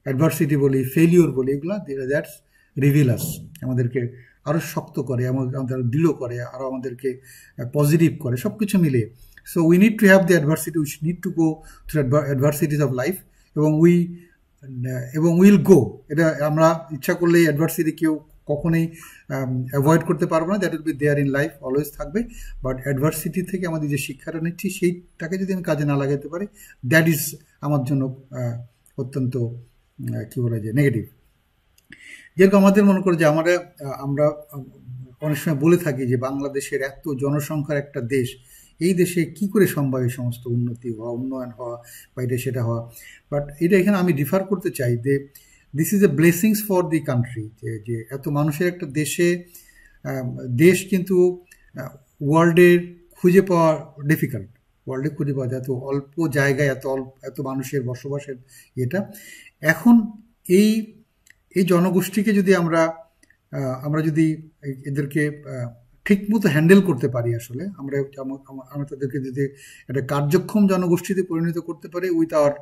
অ্যাডভার্সিটি বলি, ফেলিওর বলি, এগুলো দ্যাটস রিভিল আস, আমাদেরকে আরও শক্ত করে, আমাদের দৃঢ় করে, আরও আমাদেরকে পজিটিভ করে, সব কিছু মিলিয়ে। So we need to have the adversity, we need to go through adversities of life, এবং উইল গো। এটা আমরা ইচ্ছা করলে অ্যাডভার্সিটি কেউ কখনোই অ্যাভয়েড করতে পারবো না, that will be there in life, always থাকবে। বাট অ্যাডভার্সিটি থেকে আমাদের যে শিক্ষাটা নিচ্ছি সেইটাকে যদি আমি কাজে না লাগাতে পারি, দ্যাট ইজ আমার জন্য অত্যন্ত কি বলা যায় নেগেটিভ। যেরকম আমাদের মনে করে যে আমরা অনেক সময় বলে থাকি যে বাংলাদেশের এত জনসংখ্যার একটা দেশ, এই দেশে কি করে সম্ভব এই সমস্ত উন্নতি হওয়া, উন্নয়ন হওয়া, বা এটা সেটা হওয়া। বাট এটা এখানে আমি ডিফার করতে চাই যে this is a blessings for the country, যে এত মানুষের একটা দেশ কিন্তু ওয়ার্ল্ডে খুঁজে পাওয়া ডিফিকাল্ট, যায় এত অল্প জায়গায় এত মানুষের বসবাসের এটা। এখন এই জনগোষ্ঠীকে যদি আমরা যদি এদেরকে ঠিকমতো হ্যান্ডেল করতে পারি, আসলে আমরা তাদেরকে যদি একটা কার্যক্ষম জনগোষ্ঠীতে পরিণত করতে পারি উইথ আওয়ার,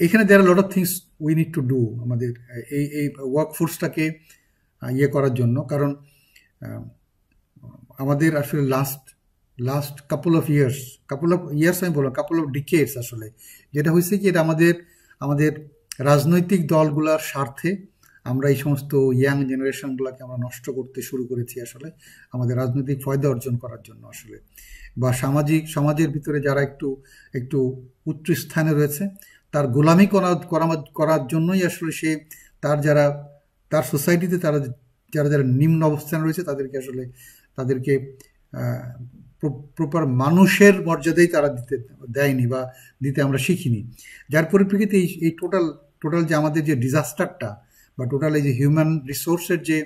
এখানে there are lot of things we need to do, আমাদের এই ওয়ার্কফোর্সটাকে ইয়ে করার জন্য। কারণ আমাদের আসলে লাস্ট কাপল অফ ইয়ার্স আমি বললাম, কাপল অফ ডিকেডস আসলে যেটা হয়েছে কি, এটা আমাদের রাজনৈতিক দলগুলোর স্বার্থে আমরা এই সমস্ত ইয়াং জেনারেশনগুলোকে আমরা নষ্ট করতে শুরু করেছি আসলে, আমাদের রাজনৈতিক ফায়দা অর্জন করার জন্য আসলে, বা সমাজের ভিতরে যারা একটু উচ্চ স্থানে রয়েছে তার গোলামি করার জন্যই আসলে সে তার সোসাইটিতে যারা নিম্ন অবস্থানে রয়েছে তাদেরকে প্রপার মানুষের মর্যাদাই তারা দেয়নি বা দিতে আমরা শিখিনি। যার পরিপ্রেক্ষিতে এই টোটাল যে আমাদের যে ডিজাস্টারটা, বা টোটাল এই যে হিউম্যান রিসোর্সের যে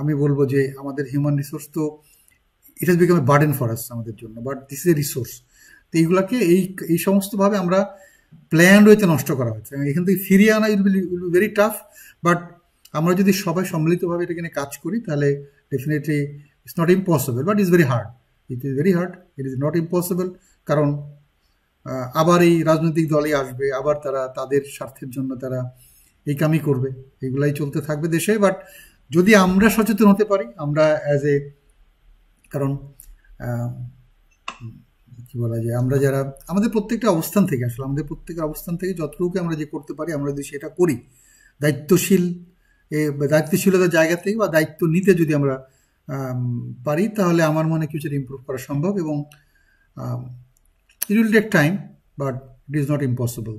আমি বলবো যে আমাদের হিউম্যান রিসোর্স তো it has become a burden for us আমাদের জন্য, but this is a resource. তো এইগুলাকে এই সমস্তভাবে আমরা প্ল্যান রয়েছে নষ্ট করা হয়েছে, এখান থেকে ফিরিয়ে আনা will be very tough. But আমরা যদি সবাই সম্মিলিতভাবে এটাকে নিয়ে কাজ করি তাহলে definitely it's not impossible, but it's very hard. It is not impossible, কারণ আবার এই রাজনৈতিক দলই আসবে, আবার তাদের স্বার্থের জন্য তারা এই কামই করবে, এগুলাই চলতে থাকবে দেশে। বাট যদি আমরা সচেতন হতে পারি, আমরা কারণ কি বলা যায়, আমরা যারা আমাদের প্রত্যেকটা অবস্থান থেকে আসলে আমাদের প্রত্যেকের অবস্থান থেকে যতটুকু আমরা যে করতে পারি, আমরা যদি সেটা করি দায়িত্বশীলতার জায়গা থেকে বা দায়িত্ব নিতে যদি আমরা পারি, তাহলে আমার মনে কিছু ইমপ্রুভ করা সম্ভব, এবং it will take time, but it is not impossible.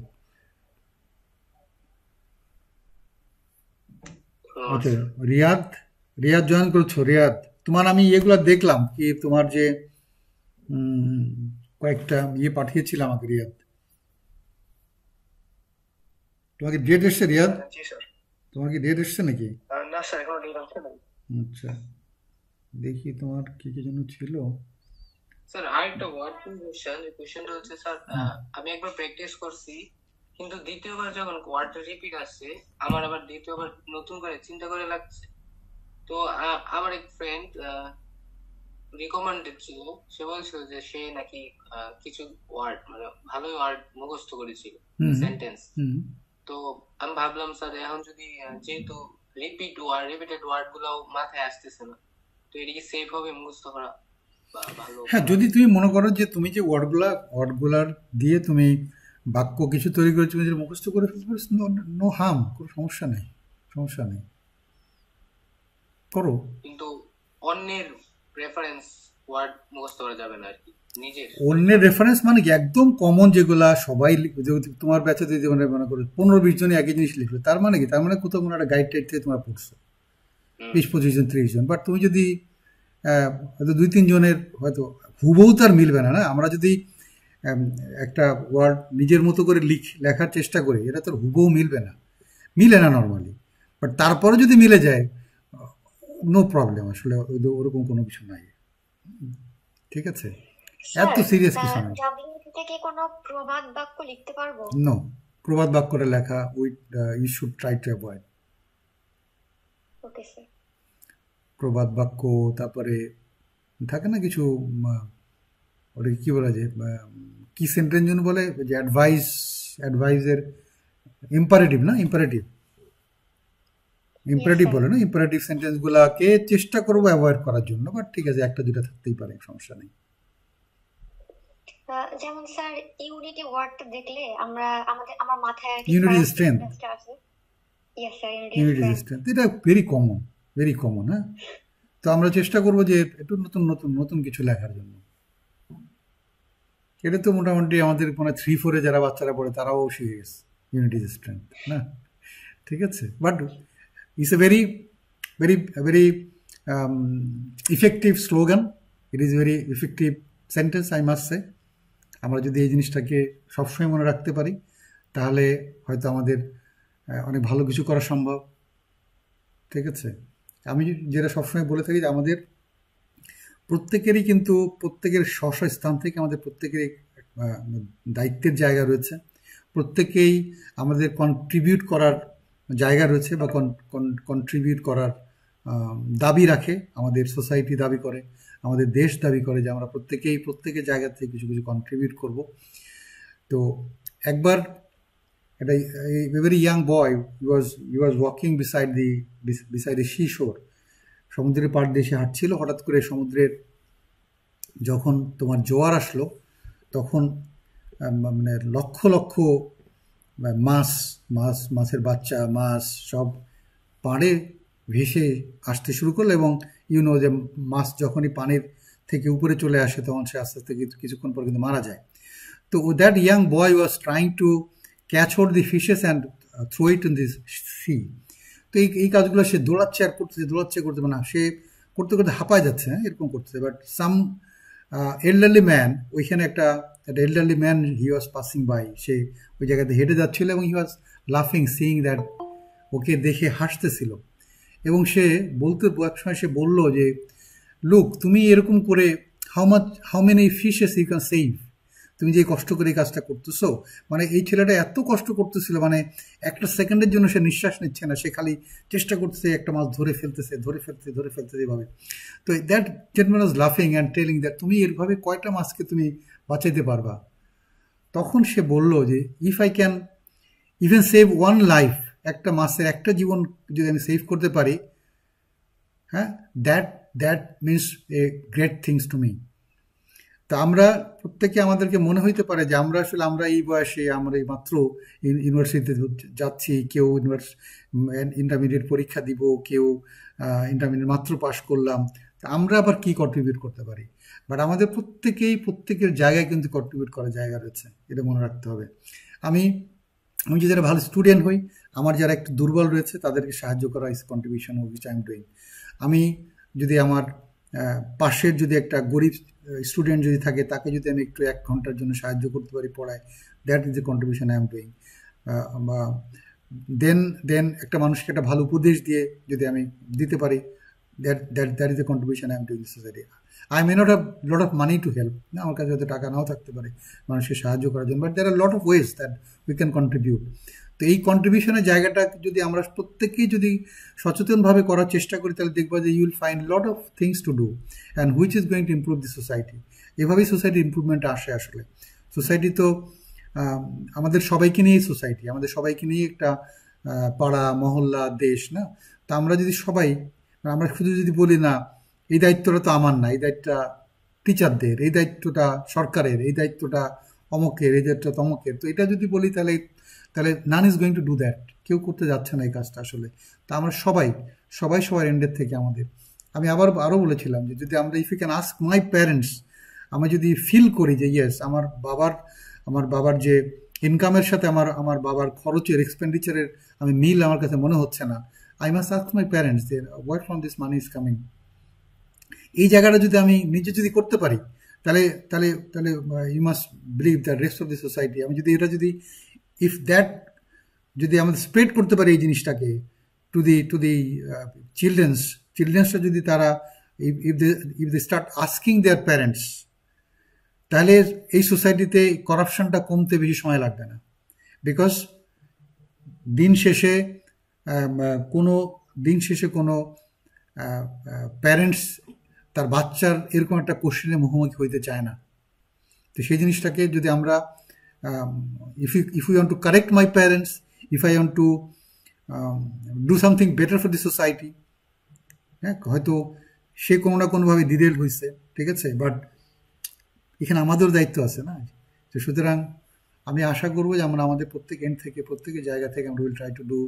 আচ্ছা, রিয়াদ জয়েন করছো? রিয়াদ তোমার আমি এগুলো দেখলাম কি তোমার যে উম, কয়েকটা পাঠিয়েছিলাম আমাকে রিয়াদ, তোমাকে ডেট এসছে রিয়াদ? জি স্যার। তোমার কি ডেট এসছে নাকি? না স্যার, এখনো ডেট আসে নাই। আচ্ছা, দেখি তোমার কি কি যেন ছিল। স্যার আরেকটা ওয়ার্কিং কোশ্চেন, এই কোশ্চেনটা হচ্ছে স্যার, হুম, আমি একবার প্র্যাকটিস করছি, কিন্তু দ্বিতীয়বার যখন ওয়ার্ডটা রিপিট আসছে, আমার আবার দ্বিতীয়বার নতুন করে চিন্তা করে লাগছে। তো আমার এক ফ্রেন্ড রিকমেন্ডেড ছিল, সে বলছিল যে সে নাকি কিছু ওয়ার্ড মানে ভালোই ওয়ার্ড মুখস্থ করেছিল, হুম, সেন্টেন্স। হুম। তো আমি ভাবলাম স্যার এখন যদি যেহেতু রিপিটেড ওয়ার্ড গুলাও মাথায় আসতেছে না, তো এটা কি সেফ হবে মুখস্থ করা বা ভালো হ্যাঁ, করা? যদি তুমি মনে করো যে তুমি যে ওয়ার্ডগুলার দিয়ে তুমি বাক্য কিছু তৈরি করে তুমি যদি মুখস্থ করে ফেলতে পারো, নো হার্ম, কোনো সমস্যা নেই, সমস্যা নেই, করো। কিন্তু অন্যের রেফারেন্স ওয়ার্ড মুখস্থ করা যাবে না আর কি, নিজের। অন্যের রেফারেন্স মানে কি একদম কমন যেগুলা সবাই তোমার ব্যাচে যদি মনে করো 15-20 জন একই জিনিস লিখলো, তার মানে কি, তার মানে কোথাও কোনো একটা গাইড টাইড থেকে তোমরা পড়ছো, 20-25 জন 30 জন। বাট তুমি যদি হয়তো 2-3 জনের হয়তো হুবহু তার মিলবে না, না? আমরা যদি একটা ওয়ার্ড নিজের মতো করে লেখার চেষ্টা করি, এটা তোর হুবহু মিলবে না, মিলে না নর্মালি। বাট তারপরে যদি মিলে যায়, নো প্রবলেম, আসলে ওরকম কোনো কিছু নাই, ঠিক আছে? এত স্যার, সিরিয়াস কিছু নাই। WebMD থেকে কোনো প্রবাদ বাক্য লিখতে পারবো? নো, প্রবাদ বাক্যটা লেখা you should try to avoid. Okay sir. প্রবাদ বাক্য, তারপরে থাকে না কিছু ওটাকে কি বলা যায়, কি সেন্টেন্স যেন বলে, যে অ্যাডভাইসের ইম্পারেটিভ, না ইম্পারেটিভ, ইয়েস স্যার। বলে না, ইম্পারেটিভ সেন্টেন্স গুলাকে চেষ্টা করবো অ্যাভয়েড করার জন্য। বাট ঠিক আছে, একটা দুটা থাকতেই পারে, সমস্যা নেই। যেমন স্যার, ইউনিটি ওয়ার্ডটা দেখলে আমার মাথায় আর কি ইউনিট ইজ ফার্স্ট স্ট্রেংথ, সেন্টেন্সটা আসে। Yes sir, unity unit is strength. Strength, এটা ভেরি কমন, হ্যাঁ। তো আমরা চেষ্টা করবো যে একটু নতুন নতুন নতুন কিছু লেখার জন্য। এটা তো মোটামুটি আমাদের মানে 3-4-এ যারা বাচ্চারা পড়ে তারাও শিখে গেছে ইউনিট ইজ স্ট্রেংথ, না? ঠিক আছে, but it's a very effective slogan, it is very effective sentence, I must সে। আমরা যদি এই জিনিসটাকে সবসময় মনে রাখতে পারি, তাহলে হয়তো আমাদের অনেক ভালো কিছু করা সম্ভব, ঠিক আছে? আমি যেটা সবসময় বলে থাকি যে আমাদের প্রত্যেকেরই কিন্তু প্রত্যেকের স্ব স্থান থেকে আমাদের প্রত্যেকেরই দায়িত্বের জায়গা রয়েছে, প্রত্যেকেই আমাদের কন্ট্রিবিউট করার জায়গা রয়েছে, বা কন্ট্রিবিউট করার দাবি রাখে, আমাদের সোসাইটি দাবি করে, আমাদের দেশ দাবি করে যে আমরা প্রত্যেকের জায়গা থেকে কিছু কিছু কন্ট্রিবিউট করব। তো একবার একটা very young boy he was walking beside the C শোর, সমুদ্রের পাড় দিয়ে সে হাঁটছিল, হঠাৎ করে সমুদ্রের যখন তোমার জোয়ার আসলো, তখন মানে লক্ষ লক্ষ মাছের বাচ্চা, মাছ সব পাড়ে ভেসে আসতে শুরু করলো, এবং যে মাছ যখনই পানির থেকে উপরে চলে আসে তখন সে আস্তে আস্তে কিছুক্ষণ পর কিন্তু মারা যায়। তো that young boy was trying to catch hold the fishes and throw it in the sea. তো এই কাজগুলো সে দৌড়াচ্ছে আর করতে না, সে করতে করতে হাঁপায় যাচ্ছে, হ্যাঁ, এরকম করতেছে। বাট সাম এল্ডারলি ম্যান, ওইখানে একটা elderly man, he was passing by, সে ওই জায়গাতে হেঁটে যাচ্ছিল, এবং হি ওয়াজ লাফিং সিইং দ্যাট, ওকে দেখে হাসতেছিল। এবং সে এক সময় সে বলল যে, লুক, তুমি এরকম করে how many fishes you can save, তুমি যে কষ্ট করে এই কাজটা করতেছো, মানে এই ছেলেটা এত কষ্ট করতেছিল, মানে একটা সেকেন্ডের জন্য সে নিঃশ্বাস নিচ্ছে না, সে খালি চেষ্টা করতেছে একটা মাছ ধরে ফেলতেছে এইভাবে। তো দ্যাট জেন্টলম্যান ওয়াজ লাফিং অ্যান্ড টেলিং দ্যাট, তুমি এরভাবে কয়টা মাছকে তুমি বাঁচাইতে পারবা? তখন সে বলল যে, if I can even save one life, একটা মাছের একটা জীবন যদি আমি সেভ করতে পারি, হ্যাঁ, that means a great things to me. তা আমরা প্রত্যেকে, আমাদেরকে মনে হইতে পারে যে আমরা এই বয়সে, আমরা এই মাত্র ইউনিভার্সিটিতে যাচ্ছি, কেউ ইন্টারমিডিয়েট পরীক্ষা দিব, কেউ ইন্টারমিডিয়েট মাত্র পাশ করলাম, আমরা আবার কি কন্ট্রিবিউট করতে পারি? বাট আমাদের প্রত্যেকের জায়গায় কিন্তু কন্ট্রিবিউট করার জায়গা রয়েছে, এটা মনে রাখতে হবে। আমি যদি একটা ভালো স্টুডেন্ট হই, আমার যারা একটু দুর্বল রয়েছে তাদেরকে সাহায্য করা is contribution which I am doing. আমি যদি আমার পাশের যদি একটা গরিব স্টুডেন্ট যদি থাকে তাকে যদি আমি একটু 1 ঘন্টার জন্য সাহায্য করতে পারি পড়ায়, that is the contribution I am doing. বা দেন দেন একটা মানুষকে একটা ভালো উপদেশ দিয়ে যদি আমি দিতে পারি, that is the contribution I am doing society. I may not have lot of money to help, আমার কাছে হয়তো টাকা নাও থাকতে পারে মানুষকে সাহায্য করার জন্য, but there are lot of ways that we can contribute. তো এই কন্ট্রিবিউশনের জায়গাটা যদি আমরা প্রত্যেকেই যদি সচেতনভাবে করার চেষ্টা করি, তাহলে দেখবো যে you will find lot of things to do and which is going to improve the society. এভাবেই সোসাইটি ইম্প্রুভমেন্ট আসে। আসলে সোসাইটি তো আমাদের সবাইকে নিয়েই সোসাইটি, আমাদের সবাইকে নিয়ে একটা পাড়া মহল্লা দেশ না। তা আমরা যদি সবাই, আমরা শুধু যদি বলি না এই দায়িত্বটা তো আমার না, এই দায়িত্বটা টিচারদের, এই দায়িত্বটা সরকারের, এই দায়িত্বটা অমকের, এই দায়িত্বটা তমকের, তো এটা যদি বলি তাহলে তাহলে নান is going to do that. কেউ করতে যাচ্ছে না এই কাজটা আসলে। তা আমরা সবাই সবার এন্ডের থেকে আমাদের, আমি আরও বলেছিলাম যে যদি আমরা if you can ask my parents, আমরা যদি ফিল করি যে ইয়েস আমার বাবার যে ইনকামের সাথে আমার বাবার খরচের এক্সপেন্ডিচারের আমি মিল আমার কাছে মনে হচ্ছে না, I must ask my parents যে where from this money is coming. এই জায়গাটা যদি আমি নিজে যদি করতে পারি, তাহলে তাহলে তাহলে you must believe that rest of the society, আমি যদি এটা যদি ইফ দ্যাট যদি আমাদের স্প্রেড করতে পারি এই জিনিসটাকে টু দি চিলড্রেন্সটা যদি তারা if they start asking their parents, তাহলে এই সোসাইটিতে করাপশনটা কমতে বেশি সময় লাগবে না। বিকজ দিন শেষে কোনো প্যারেন্টস তার বাচ্চার এরকম একটা কোশ্চেনের মুখোমুখি হইতে চায় না। তো সেই জিনিসটাকে যদি আমরা if we want to correct my parents, if I want to do something better for the society, হ্যাঁ হয়তো সে কোনো না কোনোভাবে ডিরেল হয়েছে, ঠিক আছে, বাট এখানে আমাদের দায়িত্ব আছে না। তো সুতরাং আমি আশা করবো যে আমরা আমাদের প্রত্যেক এন্ড থেকে প্রত্যেকের জায়গা থেকে আমরা will try to do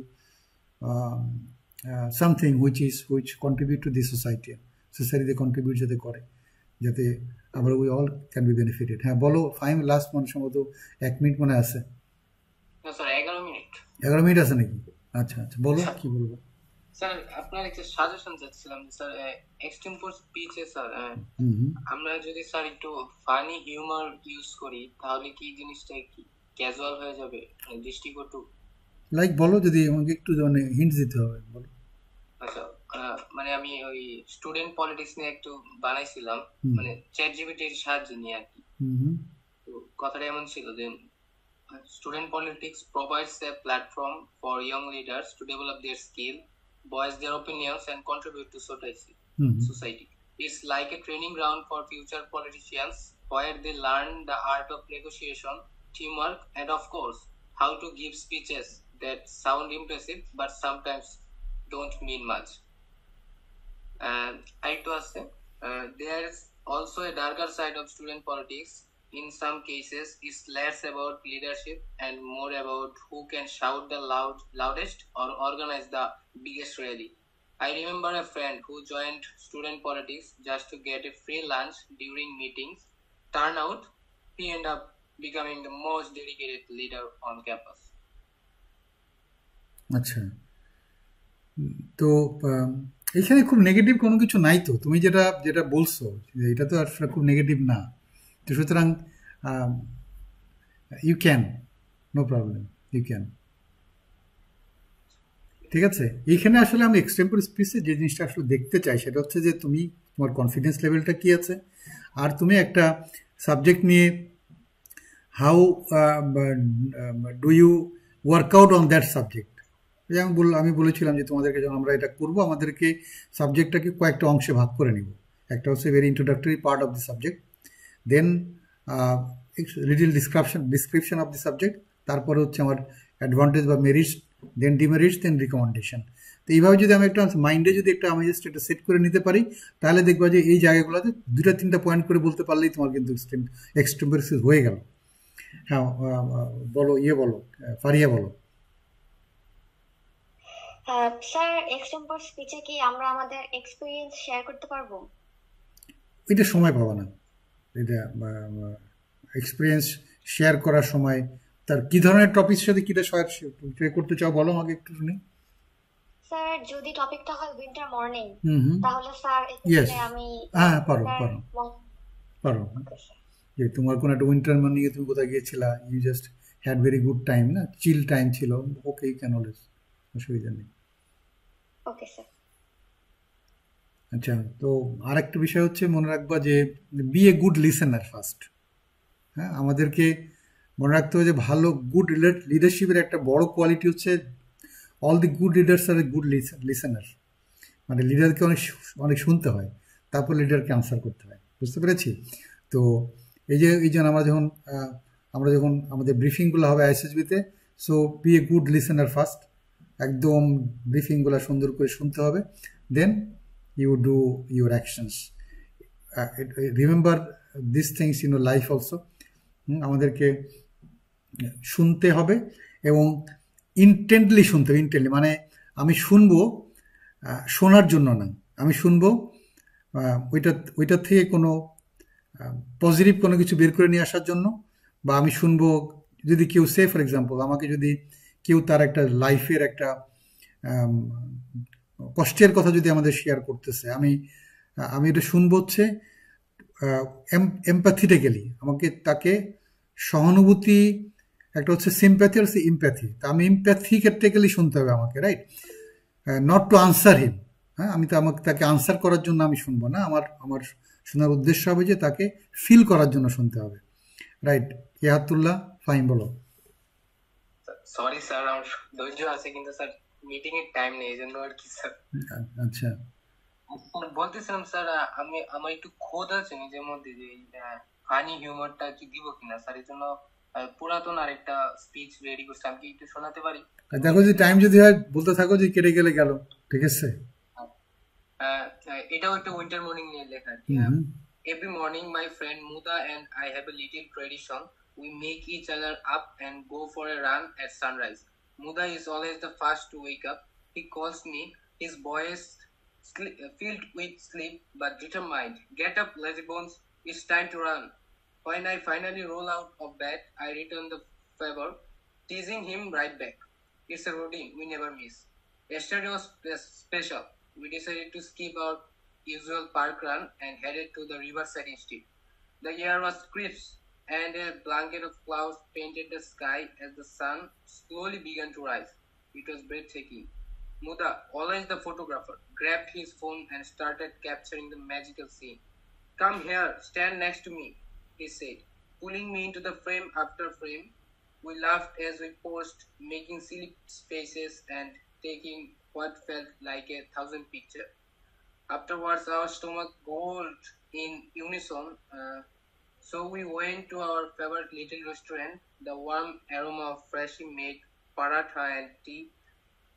something which contribute to the সোসাইটিতে কন্ট্রিবিউট যাতে করে, যাতে আমরা we all can be benefited. হ্যাঁ বলো ফাইম, লাস্ট মনে সম্ভবত 1 মিনিট মনে আছে। 11 মিনিট আছে নাকি? আচ্ছা আচ্ছা বলো, কি বলবো স্যার? আপনার একটা সাজেশন চাচ্ছিলাম স্যার, এক্সটেম্পোর স্পিচে স্যার আমরা যদি স্যার একটু ফানি হিউমার ইউজ করি, তাহলে কি জিনিসটা কি ক্যাজুয়াল হয়ে যাবে, দৃষ্টিকটু? লাইক বলো, যদি আমাকে একটু হিন্ট দিতে হবে বলো। আচ্ছা, মানে আমি ওই স্টুডেন্ট পলিটিক্স নিয়ে একটু বানাইছিলাম, মানে চ্যাট জিপিটির সাহায্যে নিয়ে আর কি। তো কথাটা এমন ছিল যে student politics provides a platform for young leaders to develop their skill, voice their opinions and contribute to society. It's like a training ground for future politicians where they learn the art of negotiation, teamwork and of course how to give speeches that sound impressive but sometimes don't mean much. And there's also a darker side of student politics. In some cases, it's less about leadership and more about who can shout the loudest or organize the biggest rally. I remember a friend who joined student politics just to get a free lunch during meetings. Turn out, he ended up becoming the most dedicated leader on campus. আচ্ছা, তো এখানে খুব negative কোনো কিছু নাই তো, তুমি যেটা বলছো এটা তো আসলে খুব নেগেটিভ না। তো সুতরাং you can, no problem, you can, ঠিক আছে। এইখানে আসলে আমি এক্সটেম্পোর স্পিচে যে জিনিসটা আসলে দেখতে চাই সেটা হচ্ছে যে তোমার কনফিডেন্স লেভেলটা কি আছে, আর তুমি একটা সাবজেক্ট নিয়ে how do you work out on that subject. আমি বলেছিলাম যে তোমাদেরকে যখন আমরা এটা করবো, আমাদেরকে সাবজেক্টটাকে কয়েকটা অংশে ভাগ করে নিব। একটা হচ্ছে very introductory part of the subject, then little description of the subject, তারপরে হচ্ছে আমার অ্যাডভান্টেজ বা merits, then demerits, then recommendation. তো এইভাবে যদি আমি একটা মাইন্ডে যদি একটা আমি জাস্ট এটা সেট করে নিতে পারি, তাহলে দেখবা যে এই জায়গাগুলোতে 2-3টা পয়েন্ট করে বলতে পারলেই তোমার কিন্তু এক্সটেম্পোর স্পিচ হয়ে গেল। হ্যাঁ বলো, বলো ফারিয়া বলো। স্যার এক্সটেম্পোর স্পিচে কি আমরা আমাদের এক্সপেরিয়েন্স শেয়ার করতে পারবো? এটা সময় পাবা না, এটা এক্সপিরিয়েন্স শেয়ার করার সময় তার কি ধরনের টপিকের সাথে কিটা শেয়ার করতে চাও বলো আমাকে একটু শুনি। স্যার যদি টপিকটা হয় উইন্টার মর্নিং হুম হুম তাহলে স্যার ইয়েস, এক্ষেত্রে আমি হ্যাঁ পারো স্যার পারো পারো। ওকে স্যার যে তোমার কোনো একটা উইন্টার মর্নিং এ তুমি কোথায় গিয়েছিলা, you just had very good time, না চিল টাইম ছিল, ওকে ইউ ক্যান অলওয়েজ, অসুবিধা নেই। ওকে স্যার আচ্ছা, তো আরেকটা বিষয় হচ্ছে মনে রাখবা যে be a good listener first. হ্যাঁ, আমাদেরকে মনে রাখতে হবে যে ভালো গুড লিডারশিপের একটা বড় কোয়ালিটি হচ্ছে all the good leaders R A good listener. মানে লিডারকে অনেক অনেক শুনতে হয়, তারপর লিডারকে আনসার করতে হয়, বুঝতে পেরেছি? তো এই যে আমরা যখন আমাদের ব্রিফিংগুলো হবে আইএসএসবিতে, so be a good listener first, একদম ব্রিফিংগুলো সুন্দর করে শুনতে হবে, then you do your actions. Remember this things in life also. আমাদেরকে শুনতে হবে এবং ইন্টেন্টলি শুনতে হবে। ইন্টেন্টলি মানে আমি শুনবো শোনার জন্য না, আমি শুনবো ওইটার থেকে কোনো পজিটিভ কোনো কিছু বের করে নিয়ে আসার জন্য, বা আমি শুনবো যদি কেউ ফর এক্সাম্পল আমাকে যদি কেউ তার একটা লাইফের একটা কষ্টের কথা যদি আমাদের শেয়ার করতেছে, আমি এটা শুনবো হচ্ছে এমপ্যাথিটিক্যালি, আমাকে তাকে সহানুভূতি, একটা হচ্ছে সিম্প্যাথি আর হচ্ছে ইমপ্যাথি। তা আমি ইমপ্যাথিক্যালি শুনতে হবে আমাকে, রাইট? নট টু আনসার হিম। হ্যাঁ, আমি তো তাকে আনসার করার জন্য আমি শুনবো না, আমার শোনার উদ্দেশ্য হবে যে তাকে ফিল করার জন্য শুনতে হবে, রাইট? ইয়াতুল্লাহ ফাহিম বলো। সরি স্যার, আমার ধৈর্য আছে কিন্তু স্যার মিটিং এর টাইম নেই, এই জন্য আর কি স্যার। আচ্ছা, বলতেছিলাম স্যার, আমার একটু খোদ আছে নিজের মধ্যে যে ফানি হিউমারটা কি দিব কিনা স্যার, এই জন্য পুরাতন আরেকটা স্পিচ রেডি করছি, আমি কি একটু শোনাতে পারি? দেখো যে টাইম যদি হয় বলতে থাকো, যে কেটে গেলে গেল, ঠিক আছে? এটাও একটা উইন্টার মর্নিং নিয়ে লেখা আর কি। Every morning, my friend Muda and I have a little tradition. We make each other up and go for a run at sunrise. Muda is always the first to wake up. He calls me, his voice filled with sleep but determined. Get up, lazy bones, it's time to run. When I finally roll out of bed, I return the favor, teasing him right back. It's a routine we never miss. Yesterday was special. We decided to skip our usual park run and headed to the riverside instead. The air was crisp and a blanket of clouds painted the sky as the sun slowly began to rise. It was breathtaking. Muda, always the photographer, grabbed his phone and started capturing the magical scene. Come here, stand next to me, he said, pulling me into the frame after frame. We laughed as we posed, making silly faces and taking what felt like 1,000 pictures. Afterwards, our stomach growled in unison, so we went to our favorite little restaurant. The warm aroma of freshly made paratha and tea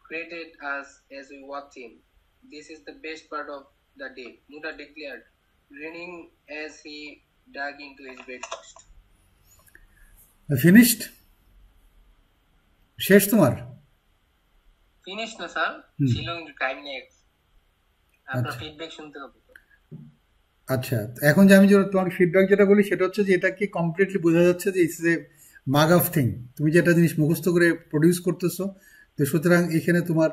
greeted us as we walked in. This is the best part of the day, Muda declared, grinning as he dug into his breakfast. Finished? শেষ তোমার? Finish না sir, ছিল কিন্তু time নেই, আপনার feedback শুনতে হবে। আচ্ছা, এখন যে আমি তোমাকে ফিডব্যাক যেটা বলি সেটা হচ্ছে যে এটাকে কমপ্লিটলি বোঝা যাচ্ছে যে ইটস এ মাগ অফ থিং। তুমি যেটা জিনিস মুখস্থ করে প্রডিউস করতেছো, তো সুতরাং এখানে তোমার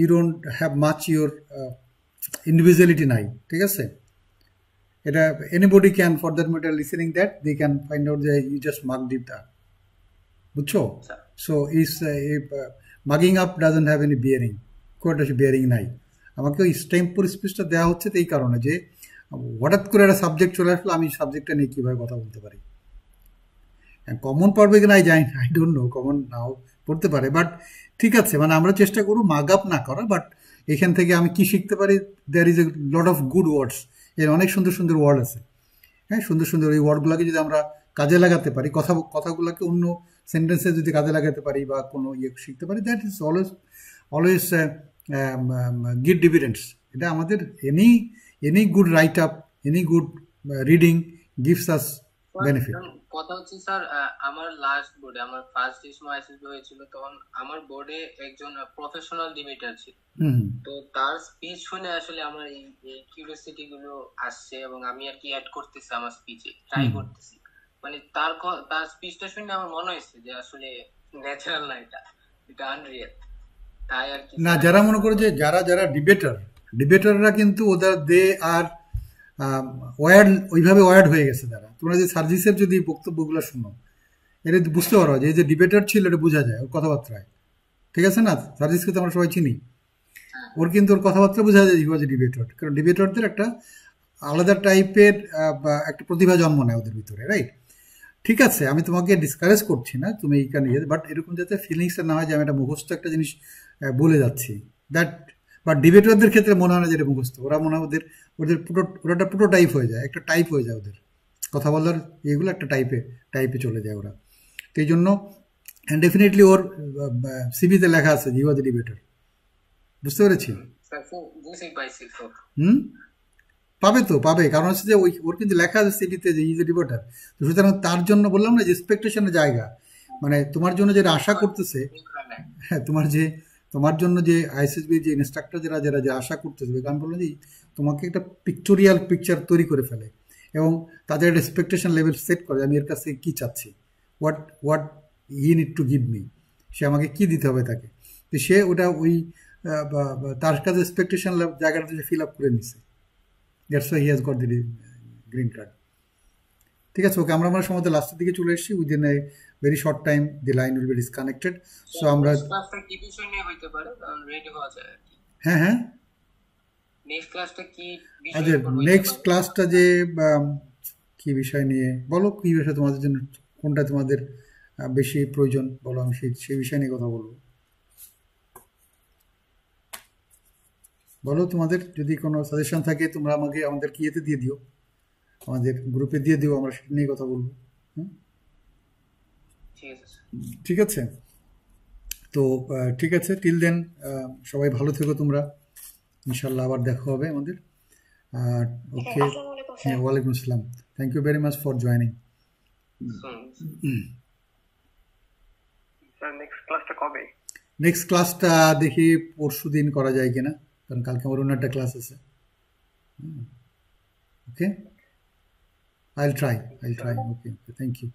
you don't have much your individuality নাই, ঠিক আছে? এটা anybody can, for that matter listening that they can find out যে you just mug deep that, বুঝছো? So is mugging up doesn't have any bearing, খুব একটা বিয়ারিং নাই। আমাকে ওই স্টেম্পোর স্পিচটা দেওয়া হচ্ছে এই কারণে যে হঠাৎ করে একটা সাবজেক্ট চলে আসলো, আমি সাবজেক্টটা নিয়ে কীভাবে কথা বলতে পারি। কমন পড়বে কিনা আই ডোন্ট নো, কমন নাও পড়তে পারে, বাট ঠিক আছে, মানে আমরা চেষ্টা করবো মাগ আপ না করা। বাট এখান থেকে আমি কি শিখতে পারি, there is a lot of good words, এর অনেক সুন্দর সুন্দর ওয়ার্ড আছে। হ্যাঁ, সুন্দর সুন্দর এই ওয়ার্ডগুলোকে যদি আমরা কাজে লাগাতে পারি, কথাগুলোকে অন্য সেন্টেন্সে যদি কাজে লাগাতে পারি বা কোনো ইয়ে শিখতে পারি, দ্যাট ইজ অলওয়েজ গিভ ডিভিডেন্টস। এটা আমাদের any good right up, any good reading gives us benefit. কথা হচ্ছে স্যার, আমার লাস্ট বোর্ডে, আমার ফার্স্ট সময় আইসিএসবি হয়েছিল, তখন আমার বোর্ডে একজন প্রফেশনাল ডিবেটার ছিল। তো তার স্পিচ শুনে আসলে আমার এই কিউরিওসিটি গুলো আসছে এবং আমি আর কি অ্যাড করতেছি আমার স্পিচে, ট্রাই করতেছি। মানে তার স্পিচটা শুনে আমার মনে হয়েছে যে আসলে ন্যাচারাল না, এটা আনরিয়েল। তাই আর কি না, স্যার। যারা মনে করো যে যারা যারা ডিবেটাররা কিন্তু ওদের দে আর ওয়ার্ড ওইভাবে ওয়ার্ড হয়ে গেছে তারা। তোমরা যে সার্জিসের যদি বক্তব্যগুলো শুনো, এটা বুঝতে পারো যে এই যে ডিবেটার ছিল এটা বোঝা যায় ওর কথাবার্তায়, ঠিক আছে না? সার্জিসকে তো আমরা সবাই চিনি, ওর কিন্তু ওর কথাবার্তা বোঝা যায় হি ওয়াজ এ ডিবেটর, কারণ ডিবেটরদের একটা আলাদা টাইপের একটা প্রতিভা জন্ম নেয় ওদের ভিতরে, রাইট? ঠিক আছে, আমি তোমাকে ডিসকারেজ করছি না, তুমি এইখানে বাট এরকম যাতে ফিলিংসটা না হয় যে আমি একটা মুখস্থ একটা জিনিস বলে যাচ্ছি, দ্যাট বাট ডিবেটরদের ক্ষেত্রে মনে হয় না যে এটা মুখস্থ, ওরা মনে হয় ওদের ওদের পুরো ওরা একটা পুরো টাইপ হয়ে যায়, একটা টাইপ হয়ে যায় ওদের কথা বলার, এগুলো একটা টাইপে চলে যায় ওরা। তো এই জন্য ডেফিনেটলি ওর সিভিতে লেখা আছে হি ওয়াজ এ ডিবেটর, বুঝতে পেরেছি? স্যার বুঝতেই পাইছি তো। হুম, পাবে, কারণ হচ্ছে যে ওর কিন্তু লেখা আছে সিভিতে যে ইজ এ ডিভোটার। তো সুতরাং তার জন্য বললাম না যে এক্সপেকটেশনের জায়গা, মানে তোমার জন্য যেটা আশা করতেছে, হ্যাঁ তোমার জন্য যে আইএসএসবি যে ইনস্ট্রাক্টর যারা যারা যে আশা করতেছে, আমি বললাম যে তোমাকে একটা পিকটোরিয়াল পিকচার তৈরি করে ফেলে এবং তাদের একটা এক্সপেকটেশন লেভেল সেট করে, আমি এর কাছে কি চাচ্ছি, what he need to give me, সে আমাকে কি দিতে হবে তাকে। তো সে ওটা ওই তার কাছে এক্সপেকটেশন জায়গাটা সে ফিল আপ করে নিছে, that's why he has got the green card. ঠিক আছে, ওকে, আমরা সময় লাস্টের দিকে চলে এসেছি, within a very short time the line will be disconnected. So আমরা ক্লাসটা কি বিষয় নিয়ে হইতে পারে, কারণ রেডি হওয়া যায় আর কি। হ্যাঁ নেক্সট ক্লাসটা কি বিষয়ের আচ্ছা, উপর হইতে নেক্সট পারে? ক্লাসটা যে কি বিষয় নিয়ে বলো, কি বিষয় তোমাদের জন্য, কোনটা তোমাদের বেশি প্রয়োজন বলো, আমি সেই বিষয় নিয়ে কথা বলবো। বলো, তোমাদের যদি কোনো সাজেশন থাকে তোমরা আমাকে আমাদের কিয়েতে দিয়ে দিও, আমাদের গ্রুপে দিয়ে দিও, আমরা সেটা নিয়ে কথা বলবো। হুম, ঠিক আছে স্যার। ঠিক আছে। তো ঠিক আছে, টিল দেন সবাই ভালো থেকো তোমরা, ইনশাল্লাহ আবার দেখা হবে আমাদের। ওকে, আসসালামু আলাইকুম স্যার। হ্যাঁ, ওয়ালাইকুম আসসালাম, thank you very much for joining. Sir next ক্লাসটা কবে? নেক্সট ক্লাসটা দেখি পরশু দিন করা যায় কিনা, কারণ কালকে আমার অন্য একটা ক্লাস আছে। ওকে, আইল ট্রাই, ওকে, থ্যাংক ইউ।